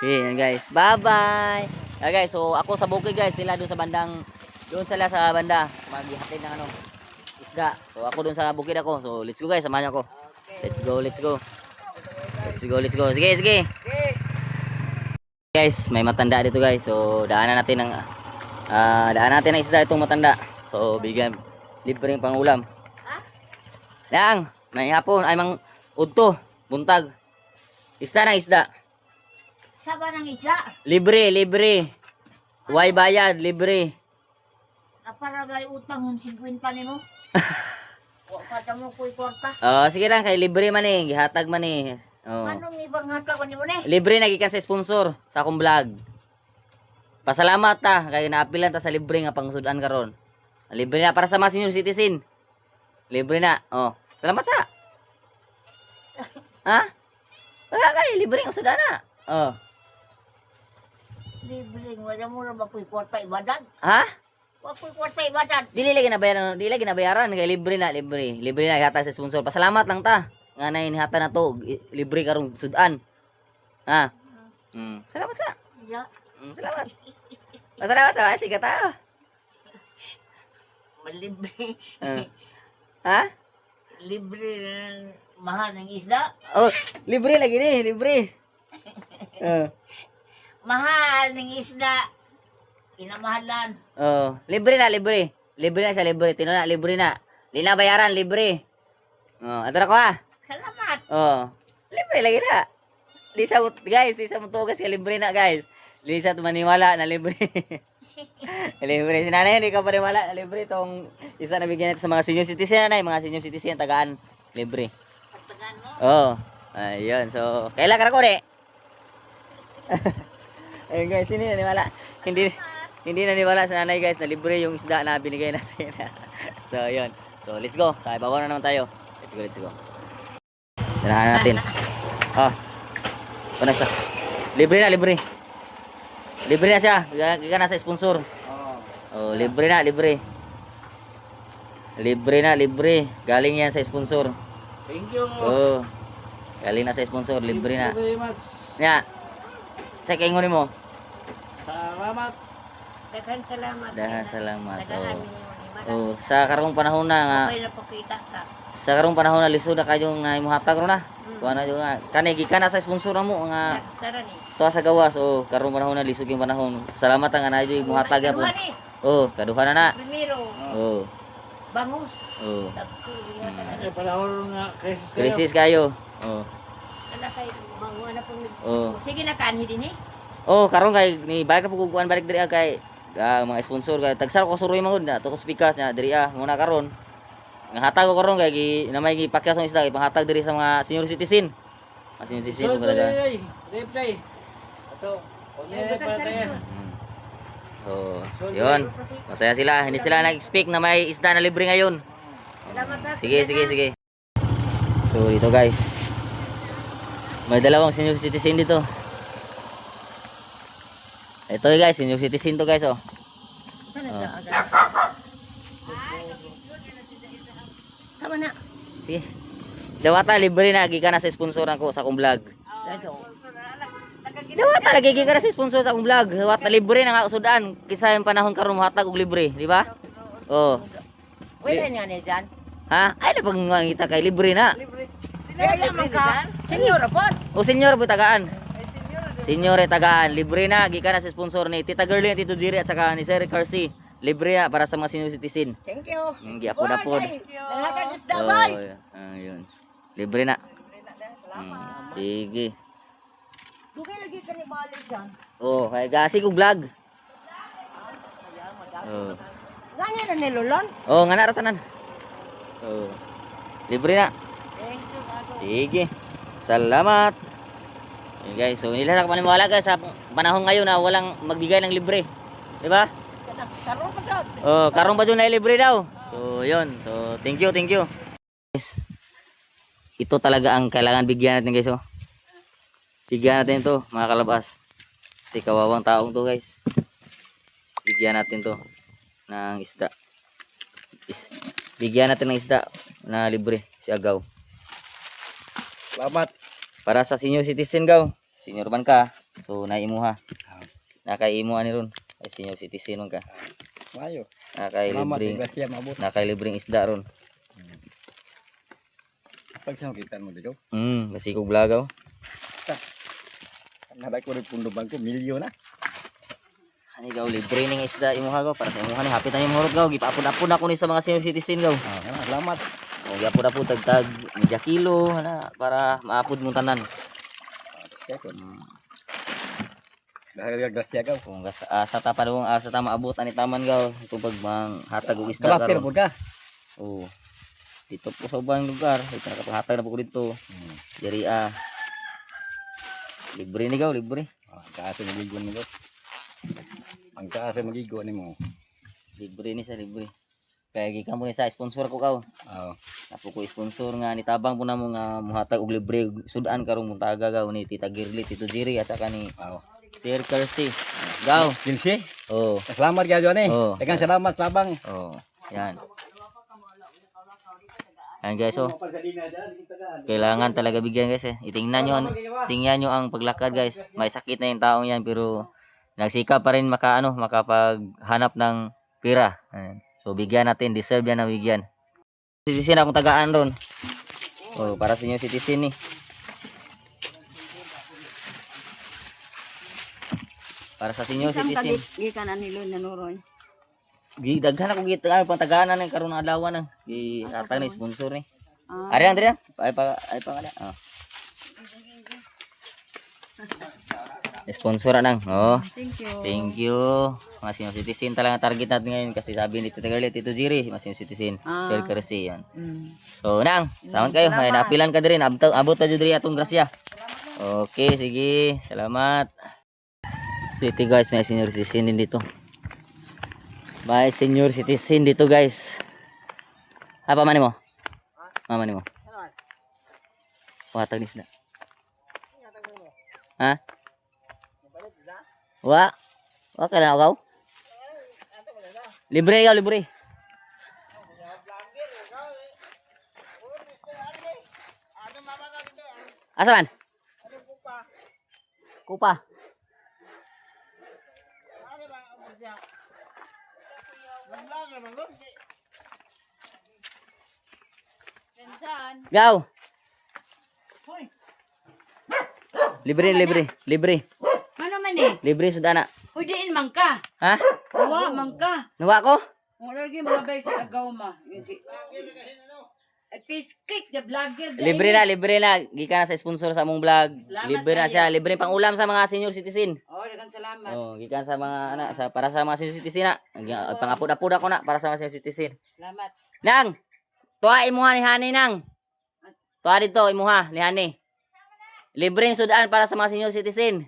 Sige, yan guys. Bye-bye. Yeah, guys, so ako sa bukid guys, sila doon sa bandang sa banda maghihatid ng isda. So ako doon sa bukid ako. So let's go guys, samahan niyo ako. Let's go. Sige. Guys, may matanda dito guys. So daanan natin ng isda itong matanda. So bigyan libreng pang-ulam. Lang, may hapon ay mang udto, buntag. Isda. Saba ng isla. Libre. Huwag bayad, libre. Para may utang ng 50 pa nimo. Wa pa mo ko'y kwarta. Sige lang, kay libre man gihatag man Anong ibang hatag nimo ni? Libre na gikan sa sponsor sa akong vlog. Pasalamat ta kay naapilan ta sa libre nga pangsudan karon. Libre na para sa mga senior citizen. Libre na. Salamat sa. Ha? Wala kay libre ang sudana. Libre wala mo ra ba ko'y kwarta ibadan? Ha? Wa ko'y kwarta ibadan. Dili lagi nabayaran kay libre na gihatag sa sponsor. Pasalamat lang ta. Nga na inihatan na to libre karong sudan. Ha? Salamat sa. Ya. Salamat. Masalamat sa sige ta. Libre. Ha? Libre mahal ng isda. Libre lagi ni, libre. Mahal ng isda. Kinamahalan. Libre na. Libre na siya, libre. Tino na, libre na. Di na bayaran, libre. Ato na ko ha. Salamat. Libre lagi na. Di sa mutugas ka, libre na guys. Di sa maniwala na libre. Libre. Si nanay, hindi ka maniwala na libre. Itong isa na bigyan natin sa mga senior citizen na mga senior citizen, tagaan. Libre. Tagaan mo? Ayun. So, kailan ka na ko ayun guys, hindi naniwala. Hindi naniwala sa nanay guys na libre yung isda na binigay natin. So, ayun. So, let's go. Sa ibabaw na naman tayo. Let's go. Tanahan natin. Punag sa. Libre na. Libre na siya. Gikan na sa sponsor. Libre na. Galing yan sa sponsor. Thank you. Galing na sa sponsor. Libre na. Thank you very much. Nya. Check ingon mo. Salamat. Daghan salamat. Dahan salamat. Daghan Oh, sa karong panahon na nga Okay na pakita ka. sa karong panahon na lisod na kayo nga imuhatag ro na. Kuha na yung nga kanay gikan na sa sponsor mo nga Tara ni. tuwa sa gawas. Oh, karong panahon na lisod yung panahon. Salamat nga na yung imuhatag gyapon. Oh, kaduha na na. Primero, Oh, bangus. oh. Dagko. Ay, panahon nga, krisis kayo. Krisis kayo. Oh. Ala kay bango na po. Oh. Sige na kanhi din eh. Oh, karon kay ni balik na puguan balik diri kay mga sponsor kay tagsar ko suroy mangod na to ko speakers na diri muna karon. Nga hatag ko karon kay namay gipakyas ng isda kay panghatag diri sa mga senior citizen. Mga senior citizen Sunod ko ko talaga. din, reply. Ato, kunya para tayo. So, yun. Masaya sila. Hindi sila nag-expect na may isda na libre ngayon. Sige, sige, sige. So, dito guys. May dalawang senior citizen dito. Ito guys, senior citizen to guys, oh. Tama na. Sige. Dawata, libre na. Gikan na sa sponsoran ko sa akong vlog. Dawata, lagi gikan na sa sponsor sa akong vlog. Dawata, libre na nga usudan. Kisa yung panahon karon mahatag og libre, di ba? Oh. Wala nga ni dyan. Ha? Ay, na pag ngita kay libre na. Kaya man ka. Senyor po. O senyor po tagaan. Senyor tagaan, libre na gikan na sa sponsor ni Tita Girlie at Tito Jiri at saka ni Sir Carsi. Libre na para sa mga senior citizen. Thank you. Giapod-apod. Lahat is Oh, dabay. yun. Libre na. Sige. Dugay lagi ka ni balik dyan. Oh, kay gasi ko vlog. Oh. Ganyan na nilulon. Oh, nga na tanan. Oh. Libre na. Thank you. Sige. Salamat. Okay guys, so nila na kapaniwala guys sa panahon ngayon na walang magbigay ng libre. 'Di ba? Karon pa sad. Oh, karon pa doon na libre daw. So, 'yun. So, thank you. Guys. Ito talaga ang kailangan bigyan natin guys, oh. Bigyan natin 'to, mga kalabas. Kasi kawawang taong 'to, guys. Bigyan natin 'to ng isda. Bigyan natin ng isda na libre si Agaw. Salamat. Para sa senior citizen gaw. Senior man ka. So naimuha. Nakaimuha ni ron. Ay senior citizen man ka. Mayo. Nakailibreng Grasya mabot. nakailibreng isda ron. Pag siya kita mo dito. Basi ko blagaw. Naday ko rin pundo bangko, milyon na. Ani gaw libre ning isda imuha gaw para sa imuha ni hapit na imong gaw. Gipaapod-apod ako ni sa mga senior citizen gaw. Salamat. O giapod-apod tagtag media kilo ana para maapod mo tanan. Dahil grasya gaw. Kung sa tapadong sa tama abot ani taman gaw kung pag hatag og isda Kalapir karon. po ka. Oo. Dito po sa ubang lugar, ito nakapaghatag na po ko dito. Diri libre ni gaw, libre. Kaasa magigo ni mo. Ang kaasa magigo ni mo. Libre ni sa libre. Kaya gikan mo ni sa sponsor ko kaw. Oo. Napo ko sponsor nga nitabang po na mo nga muhatag og libre sudan karong muntaga gaw ni Tita Girlie, Tito Jiri at saka ni Oo. Sir Carsi. Gaw. Kilsi. Oh. Salamat gyud ni. Oo. Daghang salamat sabang. Oh. Yan. Yan guys, oh. Kailangan talaga bigyan guys eh. Tingnan nyo ang paglakad guys. May sakit na yung taong yan pero nagsikap pa rin makapaghanap ng pira. Ayan. So bigyan natin, deserve yan na bigyan. Citizen akong tagaan ron. Oh, para sa inyo citizen ni. Para sa inyo citizen. Gikanan nilo nanuroy. Daghan ako gita pang tagaan na karon ng adlaw na. Hatag na sponsor ni. Ari Andrea, ay pa kada. Oh. Sponsor nang. Oh. Thank you. Thank you. Mga senior citizen talaga target natin ngayon kasi sabi ni Tita Girlie, Tito Jiri, mga senior citizen. Sir Carsi yan. So nang, salamat kayo. May napilan ka din. Abot na diri atong grasya. Okay, sige. Salamat. So ito guys, may senior citizen din dito. May senior citizen dito guys. Apa man mo? Mama ni mo. Watag ni isda. Ha? Wa ka na ako? Libre ikaw, libre. Asa man? Kupa. Gaw. Libre, libre, libre. Ano man eh? Libre sudana. Uy, diin man ka. Ha? Uwa man ka. Nawa ko? Wala lagi mga bay sa agaw ma. Yun si... Ay, piskik, the vlogger. Libre na, libre na. Gikan na sa sponsor sa among vlog. Salamat Libre na kayo. siya. Libre pang ulam sa mga senior citizen. Oh, dagang salamat. Oh, gikan sa mga para sa mga senior citizen na. Pangapod-apod ako na para sa mga senior citizen. Salamat. Nang, tuwa imuha ni Hani nang. Tuwa dito imuha ni Hani. Libreng sudaan para sa mga senior citizen.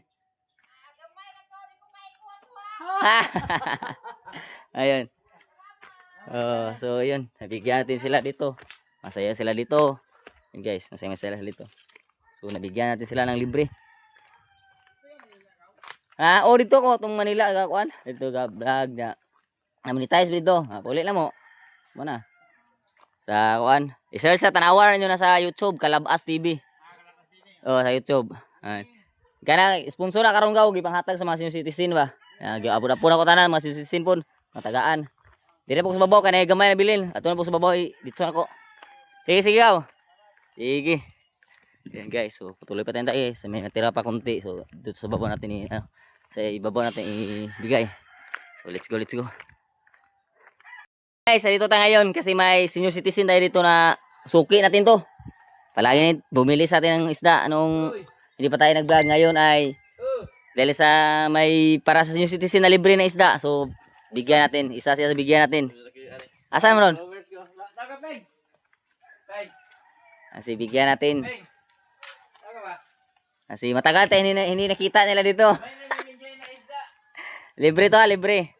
Ayun. Oh, so yun, nabigyan natin sila dito. Masaya sila dito. Yun guys, masaya sila dito. So nabigyan natin sila ng libre. Oh dito ko tong Manila kuan. Dito ga vlog na. Na-monetize dito. Puli na mo. Mo na. Sa kuan. I-search sa tanawan niyo na sa YouTube, Kalabas TV. Oh, sa YouTube. Kana sponsor na karon gaw gipanghatag sa mga senior citizen ba. Giapod-apod ako tanan mga senior citizen pon, matagaan. Dire po sa babaw kanay gamay na bilin. Ato na po sa babaw dito na ko. Sige sige gaw. Sige. Yan guys, so patuloy pa tayo sa may natira pa konti. So dito sa babaw natin sa ibabaw natin ibigay. So let's go, let's go. Guys, dito tayo ngayon kasi may senior citizen tayo dito na suki natin to. Palagi bumili sa atin ng isda anong hindi pa tayo nag-vlog ngayon ay dahil sa may para sa senior citizen na libre na isda. So bigyan natin, isa siya sa bigyan natin. Asan mo ron? Kasi bigyan natin. Kasi matagal tayo hindi nakita nila dito. Libre to libre.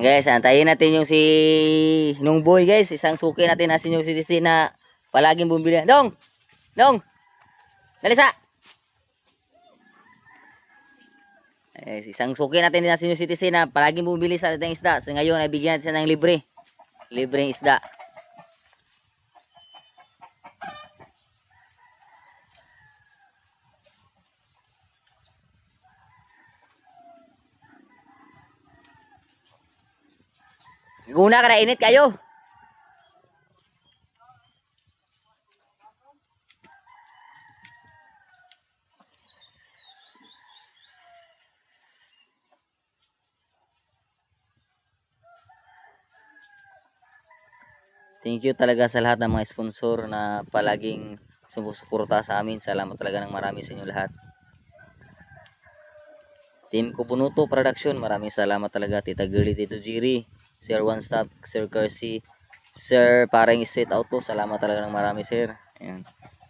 Guys, antayin natin yung si Nung Boy guys, isang suki natin na senior citizen na palaging bumili. Dong! Dong! Dalisa! Isang suki natin na senior citizen na palaging bumili sa ating isda. So ngayon ay bigyan natin siya ng libre. Libreng isda. Guna ka na init kayo. Thank you talaga sa lahat ng mga sponsor na palaging sumusuporta sa amin. Salamat talaga ng marami sa inyo lahat. Team Kubunuto Production, maraming salamat talaga. Tita Girly, Tito Jiri, Sir One Stop, Sir Kersey, Sir Parang State Auto, salamat talaga ng marami sir. Ayan.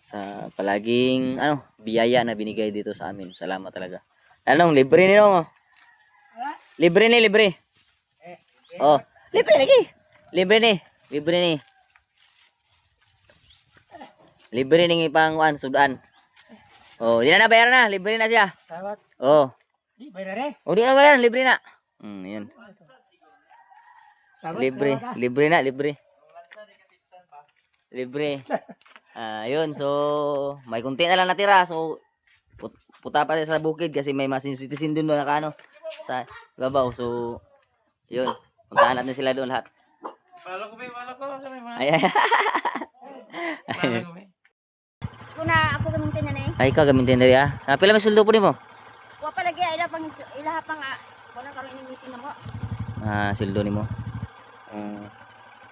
Sa palaging biyaya na binigay dito sa amin. Salamat talaga. Anong libre ni no? Libre ni, libre. Oh, libre lagi. Libre ni, libre ni. Libre ni ipang sudan. Oh, di na bayaran na, libre na siya. Salamat. Oh. Di bayar Oh, di na bayaran, libre na. Yan. Libre, libre na, libre. Libre. Yun, so may kunti na lang natira. So puta pa sa bukid kasi may mga citizen doon na sa babaw. So yun, puntahan natin sila doon lahat. Malo ko sa may mga. Ay, Malo ko may. Kuna ako gamintin na eh. ay ka gamitin diri pila may suldo po nimo? Wa pa lagi ila pang kuna karon ini meeting na mo. Suldo nimo.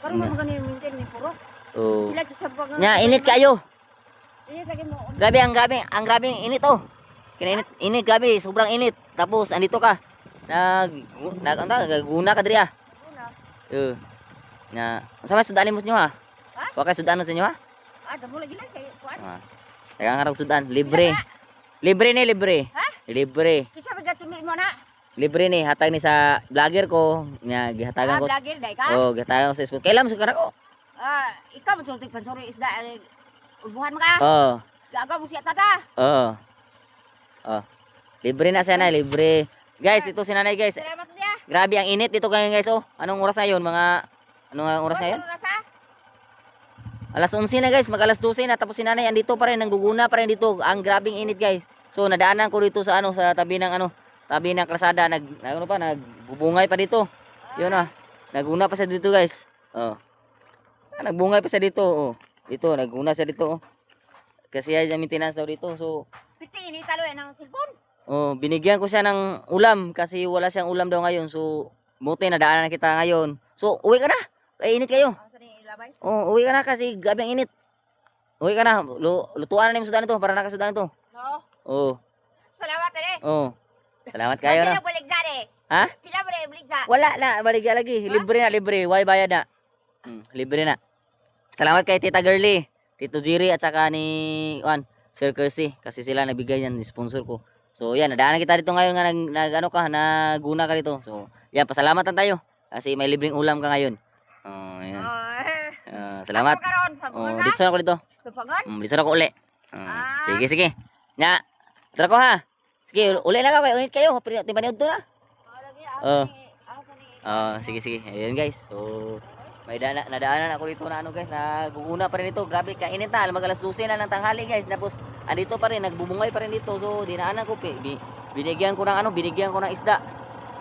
Karon mo gani meeting ni puro. Oh. Sila sa pag Nya init kayo. Ini lagi mo. Grabe ang grabing init Kinainit, init grabe, sobrang init. Tapos andito ka. Naguna ka diri Na, sama sudan mo niyo ha? Wa kay sudan sa inyo ha? Damo lagi lang kay kuan. Kaya nga sudan, libre. Libre ni, libre. Ha? Libre. Kisa ba gatulod mo na? libre ni hatag ni sa vlogger ko. Nya gihatagan ko. Vlogger day ka? Oh, gihatagan ko sa sponsor. Kailan mo sukara ko? Ikaw mo sultik pansuri isda. Ubuhan mo ka. Oh. Gagaw mo siya tada. Oo. Oh. Libre na siya na, libre. Guys, ito si nanay guys. Salamat niya. Grabe ang init dito ngayon guys. Oh, anong oras na yun? Anong oras ngayon? Alas 11 na guys, mag alas 12 na. Tapos si nanay andito pa rin, nangguguna pa rin dito. Ang grabing init guys. So nadaanan ko dito sa sa tabi ng tabi ng kalsada. Nagbubungay pa dito. Yun naguna pa siya dito guys. Oh. Nagbungay pa siya dito. Oh. Dito, naguna siya dito. Oh. Kasi ay maintenance daw dito. So Piti ini talo yan ang cellphone. oh, binigyan ko siya ng ulam kasi wala siyang ulam daw ngayon. So buti nadaanan na kita ngayon. So uwi ka na. Ay init kayo. Ang sani ilabay. Oh, uwi ka na kasi grabe ang init. Uwi ka na. Lutuan na yung sudan ito para nakasudan ito. No. Oh. Salamat ere. Oh. Salamat kayo na. Kasi balik dare. Ha? Pila mo rin balik sa. Wala na, baligya lagi. Libre na, libre. Why bayad na? Libre na. Salamat kay Tita Girly, Tito Jiri at saka ni Sir Kersey kasi sila nabigay yan, ni sponsor ko. So yan, nadaanan kita dito ngayon nga naguna ka dito. So yan, pasalamatan tayo kasi may libreng ulam ka ngayon. Oh, yan. Salamat. Oh, dito na ako dito. Supagan? Dito na ako uli. Sige, sige. Nya, tara ko ha. Sige, uli na ka, unit kayo. Timbaniod to na. Sige, sige. Ayun guys. So, may nadaanan ako dito na guys, naguguna pa rin ito. Grabe, kainit na. Mag alas 12 na ng tanghali guys. Tapos, andito pa rin, nagbubungay pa rin dito. So, dinaanan ko, binigyan ko ng isda.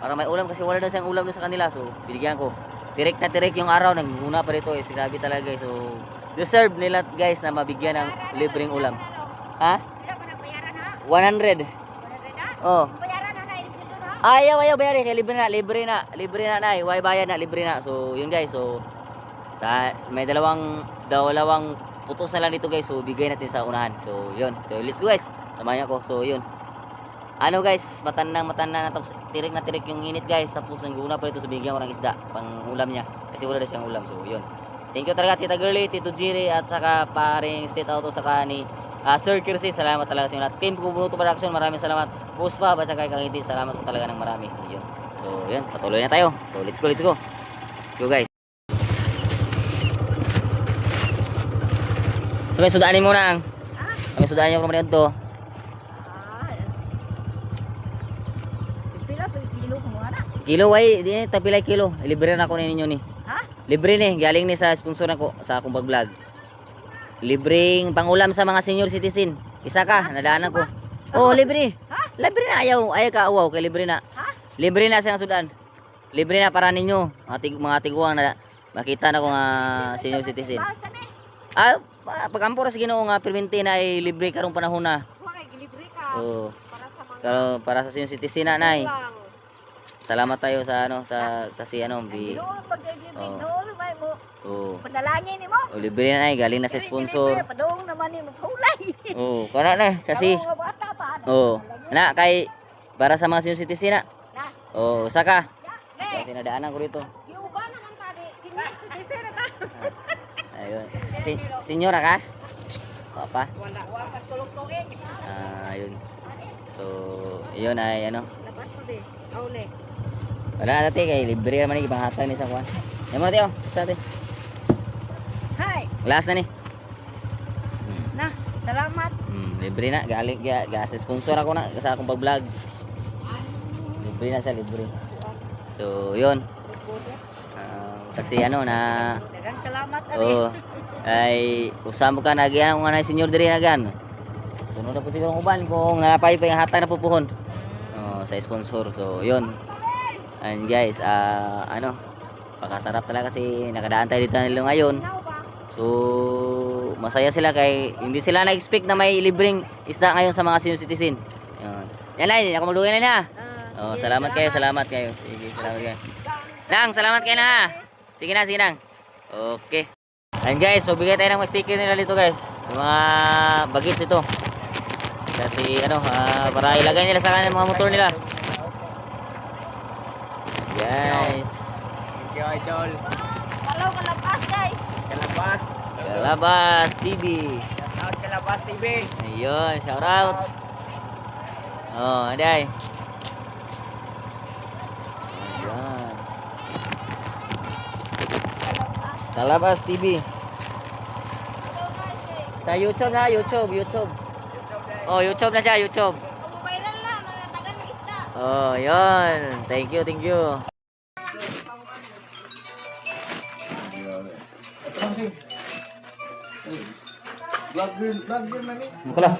Para may ulam kasi wala na siyang ulam sa kanila. So, binigyan ko. Direct na direct yung araw, nagbubungay pa rito. Grabe talaga guys. So, deserve nila guys na mabigyan ng libreng ulam. Ha? 100. Oh. Ayaw bayari kay libre na na why bayad na libre na. So yun guys, so may dalawang putos na lang dito guys, so bigay natin sa unahan. So yun, so let's go guys, samahan ko. So yun, guys, matanda na tapos tirik na tirik yung init guys. Tapos nangguna pa ito, so bigyan ko ng isda pang ulam niya kasi wala na siyang ulam. So yun, thank you talaga Tita Girly, Tito Jiri at saka paring State Auto saka ni Sir Kersey. Salamat talaga sa inyo lahat. Team Kubunuto Production, maraming salamat. Boss pa, at saka kay Kangiti, salamat po talaga ng marami. Yun. So, yun, patuloy na tayo. So, let's go. Let's go guys. So, may sudaanin muna ang. May sudaanin yung kumarihan to. Pila kilo mo ana? Kilo, ay, di tapilay kilo. Libre na ako ninyo ni. Ha? Libre ni, galing ni sa sponsor ko sa akong vlog. Libreng pangulam sa mga senior citizen. Isa ka, nadaanan ko. Oh, libre. Libre na, ayaw ka uwaw, kay libre na. Libre na siyang sudan. Libre na para ninyo, mga tiguang na makita na ko nga senior citizen. Pagampura sa Ginoo nga perminti na ay libre karong panahon na. Libre ka. Oh. Para sa senior citizen na nay. Salamat tayo sa kasi Doon pag-libre, Oh. doon may mo. Oh. Panalangin ni mo. Oh, libre na nay, galing na sa sponsor. Padung naman ni mo hulay. Oh, kana na kasi Mga bata pa. oh, na kay para sa mga senior citizen na. Na. Oh, saka. Le. Kasi nadaanan ko dito. Iuba na lang tadi. Sini ta. Ayun. Senyora ka? Papa? Wala tulog-tugig. Ayun. So, yun ay Labas pa be. Aule. Wala na dati kay libre naman ni ibang hatag ni sa kuan. Yan mo tiyo, sa atin. Hi. Last na ni. Na, salamat. Libre na, galing sa sponsor ako na sa akong pag-vlog. Libre na sa libre. So, yun. Kasi na Dagang salamat oh, ay usamo ka nagyan kung anay senior diri nagan. Sunod na po siguro ang uban kung napay pa yung hatag na pupuhon. Oh, sa sponsor. So, yun. And guys, pakasarap talaga kasi nakadaan tayo dito nila ngayon. So, masaya sila kay hindi sila na-expect na may libreng isda ngayon sa mga senior citizen. Yun. Yan lang, ako maglugan na na. Oh, salamat kayo. Sige, salamat kayo. Nang, salamat kayo na ha. Sige na, Nang. Okay. And guys, magbigay tayo ng sticker nila dito guys. Yung mga bagets ito. Kasi para ilagay nila sa kanilang mga motor nila. Guys. Thank you, idol. Hello, kalabas guys. Kalabas TV. Shout out Kalabas TV. Ayun, shout out. Oh, aday. Talabas TV. Sa YouTube na, YouTube. Oh, YouTube na siya, YouTube. Viral na, mga tagan ng isda. Oh, yun. Thank you. Vlog yun na ni. Mukha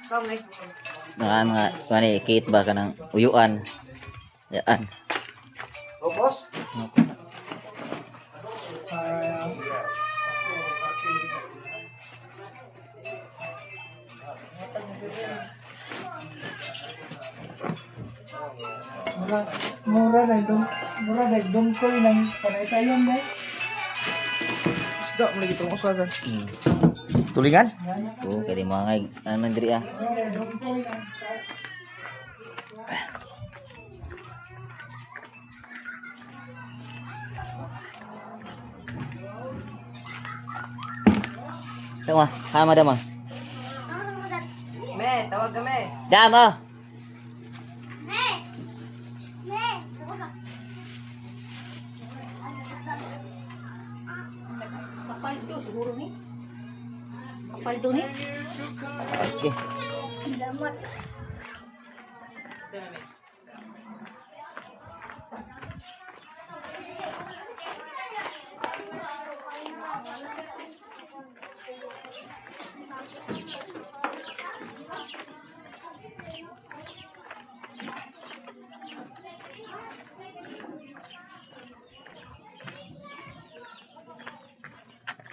Saan ni? mga kani kit ba kanang uyuan. Yan. O boss? Mura na dungkoy ng panay-tayon na. Isda mo lagi itong usasan. Tulingan? Oh, kaya mga ano man diri ah. Tama, hama dama. Me, tawag kami. Dama. Kapaldo siguro ni. Kapaldo ni. Okay. Damat.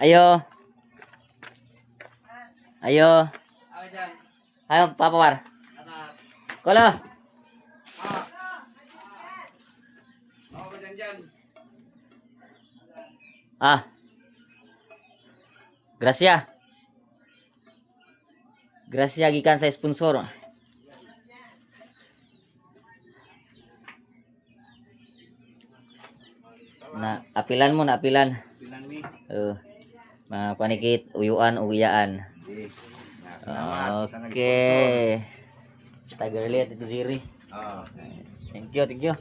Ayo. Ayo. Ayo, Papa War. Kolo. Ah. Gracia. Gracia gikan sa sponsor. Na apilan mo, na apilan. Pilan mi. Mga panikit, uyuan, uyaan. Salamat sa nag-sponsor. Okay. Tagarli at ito Ziri. Okay. Thank you.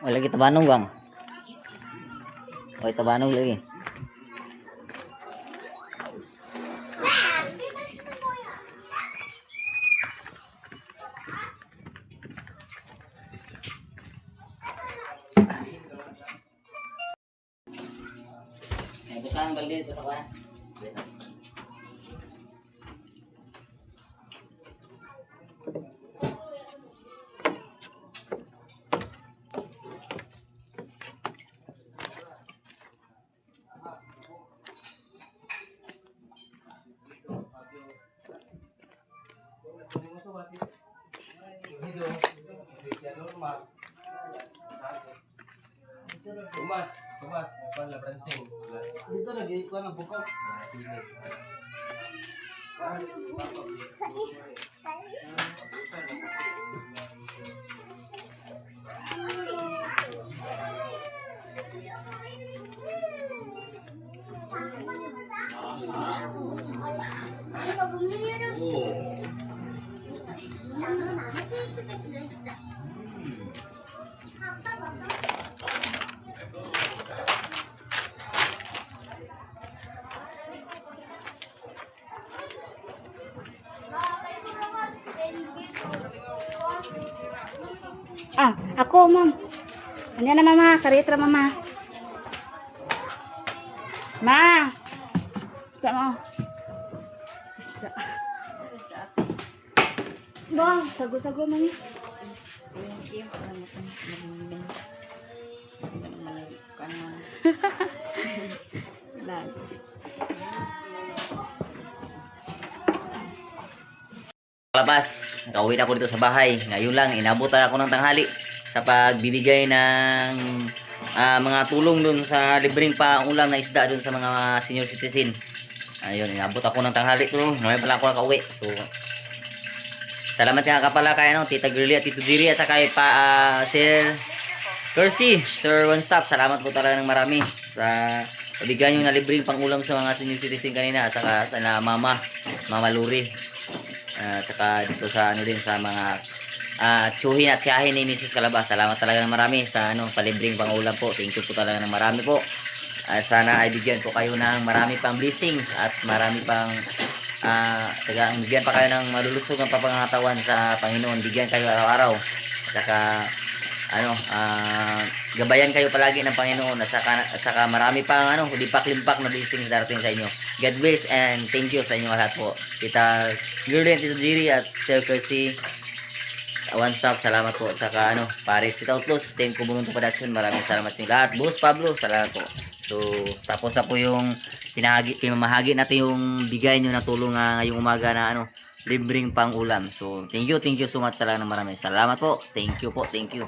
Wala lagi tabanong bang? Oy, tabanong lagi. Bukan balde sa kawan. Tumas, pala pransing. Dito lagi ko ng bukok. Ah, ako, ma'am. Andiyan na, mama. Karitra, mama. Ma! Isda mo. Isda. Ba, sago-sago, mami. Labas, nakauwi na ako dito sa bahay. Ngayon lang, inabot ako ng tanghali sa pagbibigay ng mga tulong dun sa libreng paulam na isda dun sa mga senior citizen. Ayun, inabot ako ng tanghali to. Ngayon pala ako nakauwi. So, salamat nga ka pala kay ano, Tita Girlie at Tito Jiri at saka kay Sir Kersey, Sir One Stop. Salamat po talaga ng marami sa pabigyan nyo na libreng pangulam sa mga senior citizen kanina at saka sa Mama Luri. At saka dito sa ano din sa mga tsuhin at siyahin ni Mrs. Calabas. Salamat talaga ng marami sa ano, palibreng pangulam po. Thank you po talaga ng marami po. Sana ay bigyan po kayo ng marami pang blessings at marami pang bigyan pa kayo ng malulusog ng papangatawan sa Panginoon. Bigyan kayo araw-araw. At saka gabayan kayo palagi ng Panginoon at saka marami pang limpak-limpak na blessings darating sa inyo. God bless and thank you sa inyo lahat po. Tita Girlie, Tito Jiri at Sir Kersey, One Stop, salamat po. At saka Paris Tita Outlaws, Team Kumununto Production, maraming salamat sa inyo lahat. Boss Pablo, salamat po. So, tapos na po yung pinamahagi natin yung bigay nyo na tulong ngayong umaga na libreng pang ulam. So, thank you so much talaga ng marami. Salamat po. Thank you po. Thank you.